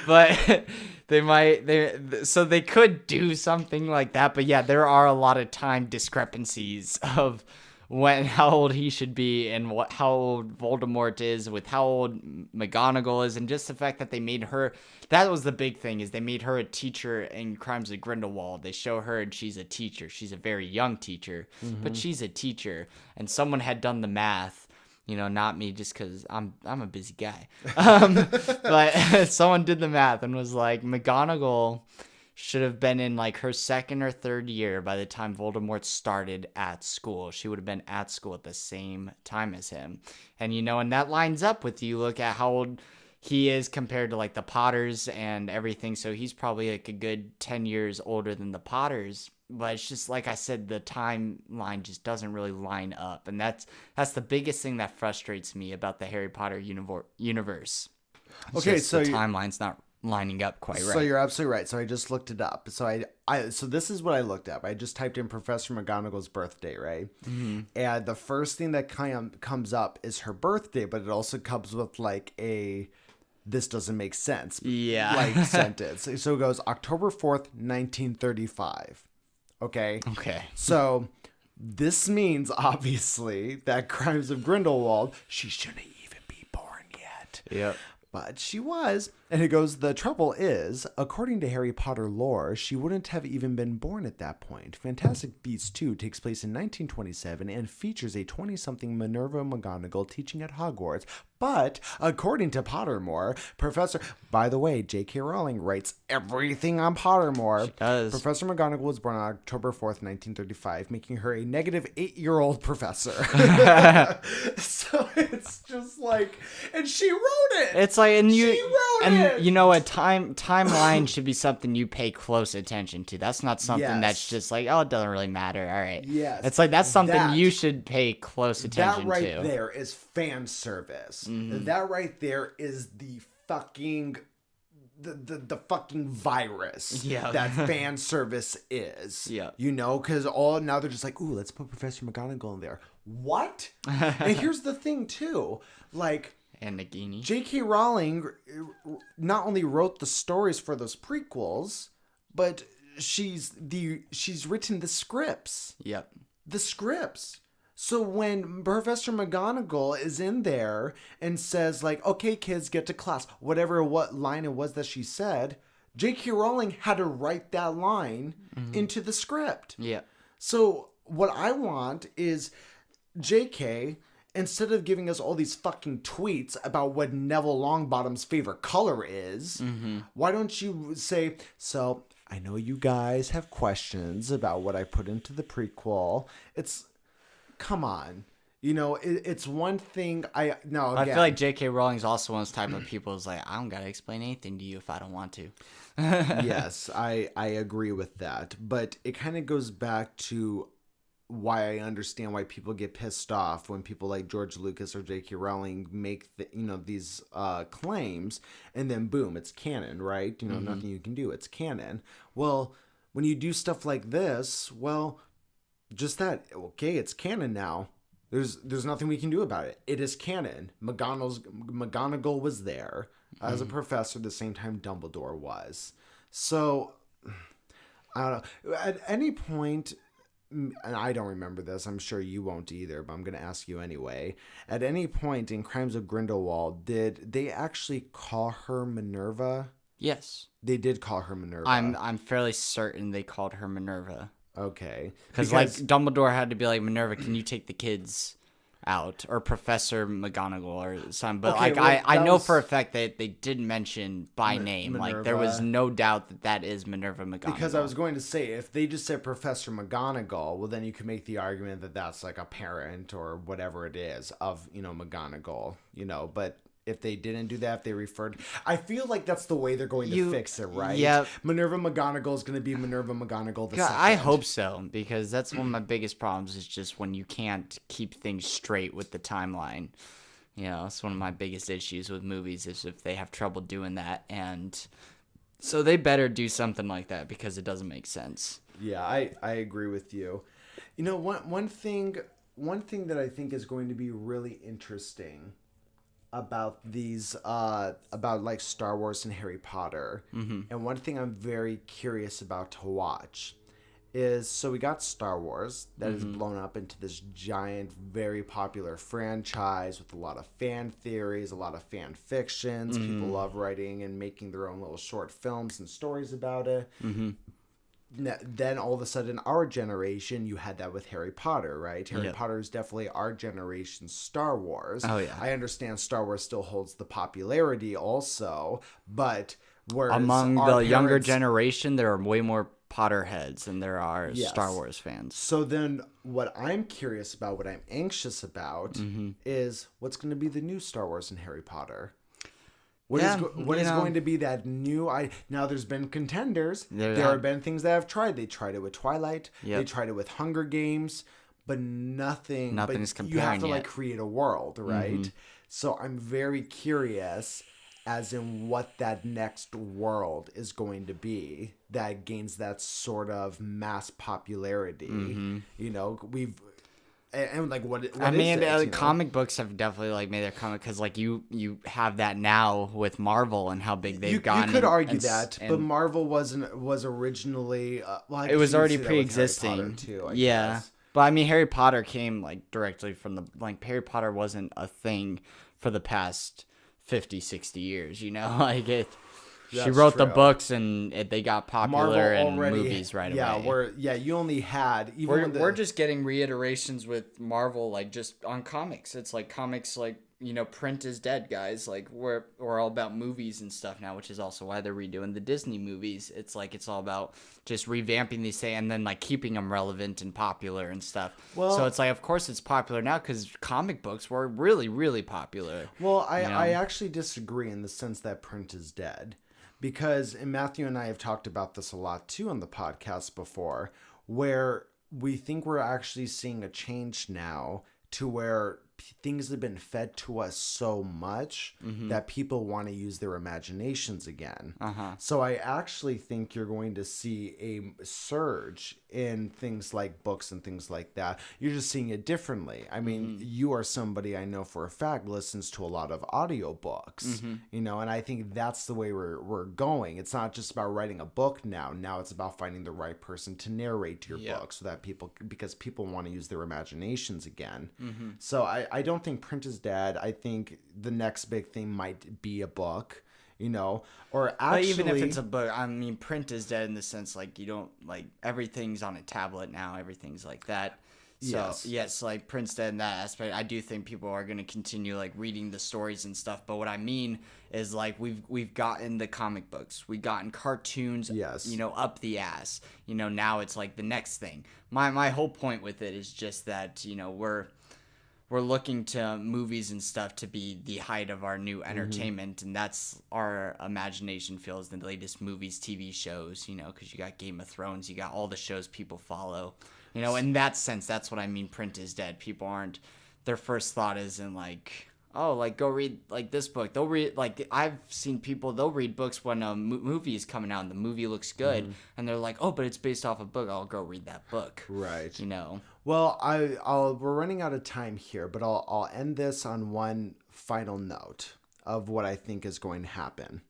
But they could do something like that. But yeah, there are a lot of time discrepancies of how old he should be and how old Voldemort is with how old McGonagall is, and just the fact that they made her, that was the big thing, is they made her a teacher in Crimes of Grindelwald. They show her and she's a teacher. She's a very young teacher, but she's a teacher, and someone had done the math, not me, just because I'm a busy guy. But someone did the math and was like, McGonagall should have been in like her second or third year by the time Voldemort started at school. She would have been at school at the same time as him. And, and that lines up with you look at how old he is compared to like the Potters and everything. So he's probably like a good 10 years older than the Potters. but it's just like I said, the timeline just doesn't really line up, and that's the biggest thing that frustrates me about the Harry Potter universe.
Okay, so
the timeline's not lining up quite right.
So you're absolutely right. So I just looked it up. So so this is what I looked up. I just typed in Professor McGonagall's birthday, right? Mm-hmm. And the first thing that comes up is her birthday, but it also comes with like a "this doesn't make sense" like sentence. So it goes October 4th, 1935. Okay. So this means obviously that Crimes of Grindelwald, she shouldn't even be born yet.
Yep.
But she was. And it goes, the trouble is, according to Harry Potter lore, she wouldn't have even been born at that point. Fantastic Beasts 2 takes place in 1927 and features a 20-something Minerva McGonagall teaching at Hogwarts. But, according to Pottermore, by the way, J.K. Rowling writes everything on Pottermore.
She does.
Professor McGonagall was born on October 4th, 1935, making her a negative 8-year-old professor. So it's just like, and she wrote it.
It's like, and you,
she wrote
and
it.
you know, a timeline should be something you pay close attention to. That's not something that's just like, oh, it doesn't really matter. All right.
Yes.
It's like, that's something you should pay close attention to.
That right there is fan service. Mm-hmm. That right there is the fucking the fucking virus that fan service is.
Yeah.
You know, because now they're just like, ooh, let's put Professor McGonagall in there. What? And here's the thing too, like,
and Nagini.
J.K. Rowling not only wrote the stories for those prequels, but she's written the scripts.
Yep.
The scripts. So when Professor McGonagall is in there and says, like, okay, kids, get to class, what line it was that she said, J.K. Rowling had to write that line into the script.
Yeah.
So what I want is J.K., instead of giving us all these fucking tweets about what Neville Longbottom's favorite color is, why don't you say, so I know you guys have questions about what I put into the prequel. Come on. You know, it's one thing I feel
like J.K. Rowling's also one of those type of people who's like, I don't gotta explain anything to you if I don't want to.
Yes, I agree with that. But it kind of goes back to why I understand why people get pissed off when people like George Lucas or J.K. Rowling make these claims, and then boom, it's canon, right? Nothing you can do. It's canon. Well, when you do stuff like this, well, just that. Okay, it's canon now. There's nothing we can do about it. It is canon. McGonagall was there as a professor the same time Dumbledore was. So I don't know. At any point, and I don't remember this, I'm sure you won't either, but I'm going to ask you anyway. At any point in Crimes of Grindelwald, did they actually call her Minerva?
Yes.
They did call her Minerva.
I'm fairly certain they called her Minerva.
Okay.
Because like Dumbledore had to be like, Minerva, can you take the kids out? Or Professor McGonagall or something. But okay, I know for a fact that they did mention by name. Minerva. Like there was no doubt that is Minerva McGonagall.
Because I was going to say, if they just said Professor McGonagall, well then you could make the argument that that's like a parent or whatever it is of, McGonagall, but if they didn't do that, if they referred, I feel like that's the way they're going to fix it, right?
Yeah.
Minerva McGonagall is going to be Minerva McGonagall the second.
I hope so, because that's one of my biggest problems is just when you can't keep things straight with the timeline. It's one of my biggest issues with movies is if they have trouble doing that, and so they better do something like that because it doesn't make sense.
Yeah, I agree with you. One thing that I think is going to be really interesting about these about like Star Wars and Harry Potter, and one thing I'm very curious about to watch is, so we got Star Wars that is blown up into this giant, very popular franchise with a lot of fan theories, a lot of fan fictions. People love writing and making their own little short films and stories about it. Then all of a sudden, our generation, you had that with Harry Potter, right? Harry Potter is definitely our generation's Star Wars.
Oh, yeah.
I understand Star Wars still holds the popularity also, but whereas
among the younger generation, there are way more Potterheads than there are Star Wars fans.
So then what I'm curious about, what I'm anxious about, is what's going to be the new Star Wars and Harry Potter. What
Yeah,
is going to be that new? Now there's been contenders. There have been things that have tried. They tried it with Twilight.
Yep.
They tried it with Hunger Games, but nothing.
Nothing's
But
comparing
you have to
yet.
like create a world, right?
Mm-hmm.
So I'm very curious, as in what that next world is going to be that gains that sort of mass popularity.
Mm-hmm.
You know, and like what
I mean,
is it, you know?
comic books have definitely like made their comic because like you have that now with Marvel and how big they've gotten.
You could argue
and,
that, but Marvel was originally well,
it was already
pre-existing
pre-existing
too. I
yeah,
guess.
but I mean, Harry Potter came like directly from the like Harry Potter wasn't a thing for the past 50, 60 years. You know, like it. She
That's
wrote the
true.
books and they got popular in movies right away.
You only had
We're just getting reiterations with Marvel, like just on comics. It's like comics, like print is dead, guys. Like we're all about movies and stuff now, which is also why they're redoing the Disney movies. It's like it's all about just revamping these things and then like keeping them relevant and popular and stuff.
Well,
so it's like, of course, it's popular now because comic books were really, really popular.
Well, I actually disagree in the sense that print is dead. Because Matthew and I have talked about this a lot too on the podcast before, where we think we're actually seeing a change now to where things have been fed to us so much that people want to use their imaginations again. So I actually think you're going to see a surge in things like books and things like that. You're just seeing it differently. I mean, you are somebody I know for a fact listens to a lot of audiobooks, and I think that's the way we're going. It's not just about writing a book now. Now it's about finding the right person to narrate your book so that because people want to use their imaginations again. So I don't think print is dead. I think the next big thing might be a book, or actually. But
even if it's a book, I mean, print is dead in the sense like you don't like everything's on a tablet now. Everything's like that. So yes, like print's dead in that aspect. I do think people are going to continue like reading the stories and stuff. But what I mean is like we've gotten the comic books, we've gotten cartoons, up the ass. Now it's like the next thing. My whole point with it is just that we're looking to movies and stuff to be the height of our new entertainment, and that's our imagination feels the latest movies, TV shows, because you got Game of Thrones, you got all the shows people follow, in that sense, that's what I mean. Print is dead. People aren't, their first thought isn't like, oh, like go read like this book. They'll read, like I've seen people, they'll read books when a movie is coming out and the movie looks good, and they're like, oh, but it's based off a book. I'll go read that book.
Right.
Well,
we're running out of time here, but I'll end this on one final note of what I think is going to happen,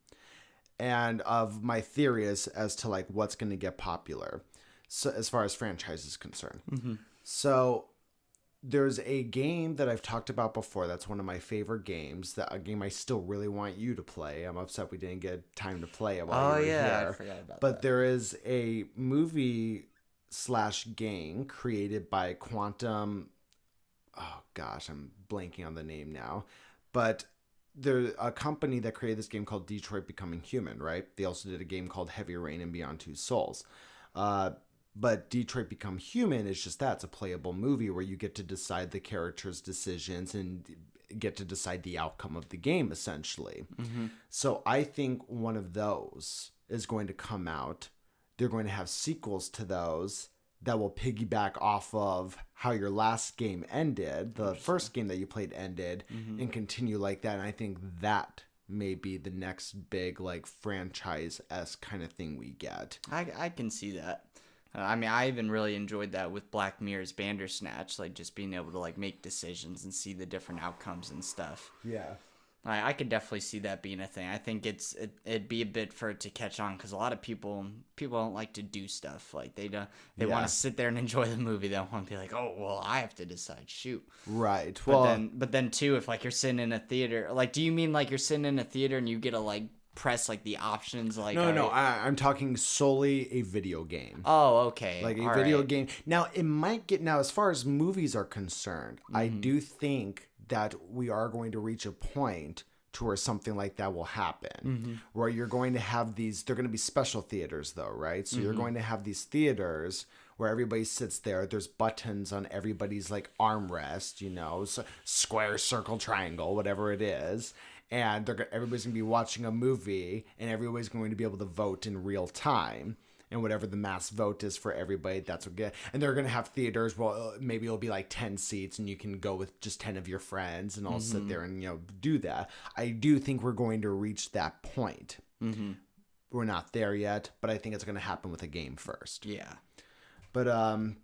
and of my theories as to like what's going to get popular, so as far as franchise is concerned. So there's a game that I've talked about before. That's one of my favorite games. That a game I still really want you to play. I'm upset we didn't get time to play it while you were here.
I forgot about that.
But there is a movie/game created by Quantum. Oh gosh, I'm blanking on the name now. But there's a company that created this game called Detroit Becoming Human, right? They also did a game called Heavy Rain and Beyond Two Souls. But Detroit Become Human is just that. It's a playable movie where you get to decide the character's decisions and get to decide the outcome of the game, essentially. So I think one of those is going to come out. They're going to have sequels to those that will piggyback off of how your last game ended, the first game that you played ended, and continue like that. And I think that may be the next big like franchise-esque kind of thing we get.
I can see that. I mean, I even really enjoyed that with Black Mirror's Bandersnatch, like just being able to like make decisions and see the different outcomes and stuff.
Yeah.
I could definitely see that being a thing. I think it'd be a bit for it to catch on because a lot of people don't like to do stuff. Like they want to sit there and enjoy the movie. They don't want to be like, oh well, I have to decide. Shoot.
Right.
But then too, if like you're sitting in a theater, like do you mean like you're sitting in a theater and you get to like press like the options? Like
no, I'm talking solely a video game.
Oh, okay.
Like a video game. Now it might get as far as movies are concerned, I do think that we are going to reach a point to where something like that will happen, where you're going to have these, they're going to be special theaters though, right? So you're going to have these theaters where everybody sits there. There's buttons on everybody's like armrest, so square, circle, triangle, whatever it is. and everybody's going to be watching a movie, and everybody's going to be able to vote in real time. And whatever the mass vote is for everybody, that's what get. And they're going to have theaters. Well, maybe it'll be like 10 seats and you can go with just 10 of your friends and all sit there and, do that. I do think we're going to reach that point. Mm-hmm. We're not there yet, but I think it's going to happen with a game first.
Yeah.
But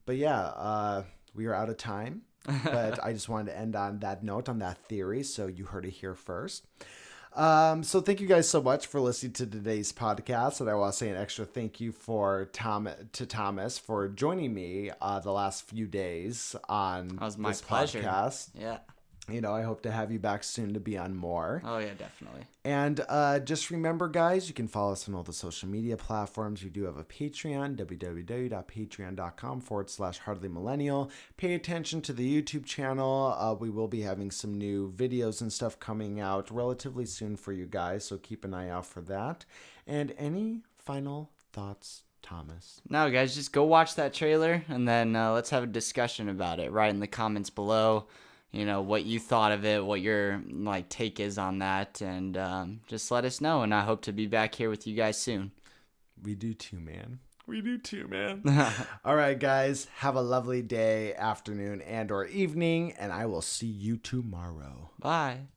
yeah, we are out of time. But I just wanted to end on that note, on that theory. So you heard it here first. So thank you guys so much for listening to today's podcast. And I want to say an extra thank you to Thomas for joining me the last few days on this pleasure. Podcast.
Yeah.
I hope to have you back soon to be on more.
Oh, yeah, definitely.
And just remember, guys, you can follow us on all the social media platforms. We do have a Patreon, www.patreon.com/HardlyMillennial. Pay attention to the YouTube channel. We will be having some new videos and stuff coming out relatively soon for you guys, so keep an eye out for that. And any final thoughts, Thomas?
No, guys, just go watch that trailer, and then let's have a discussion about it. Write in the comments below. What you thought of it, what your take is on that, and just let us know. And I hope to be back here with you guys soon.
We do too, man. All right, guys. Have a lovely day, afternoon, and or evening, and I will see you tomorrow.
Bye.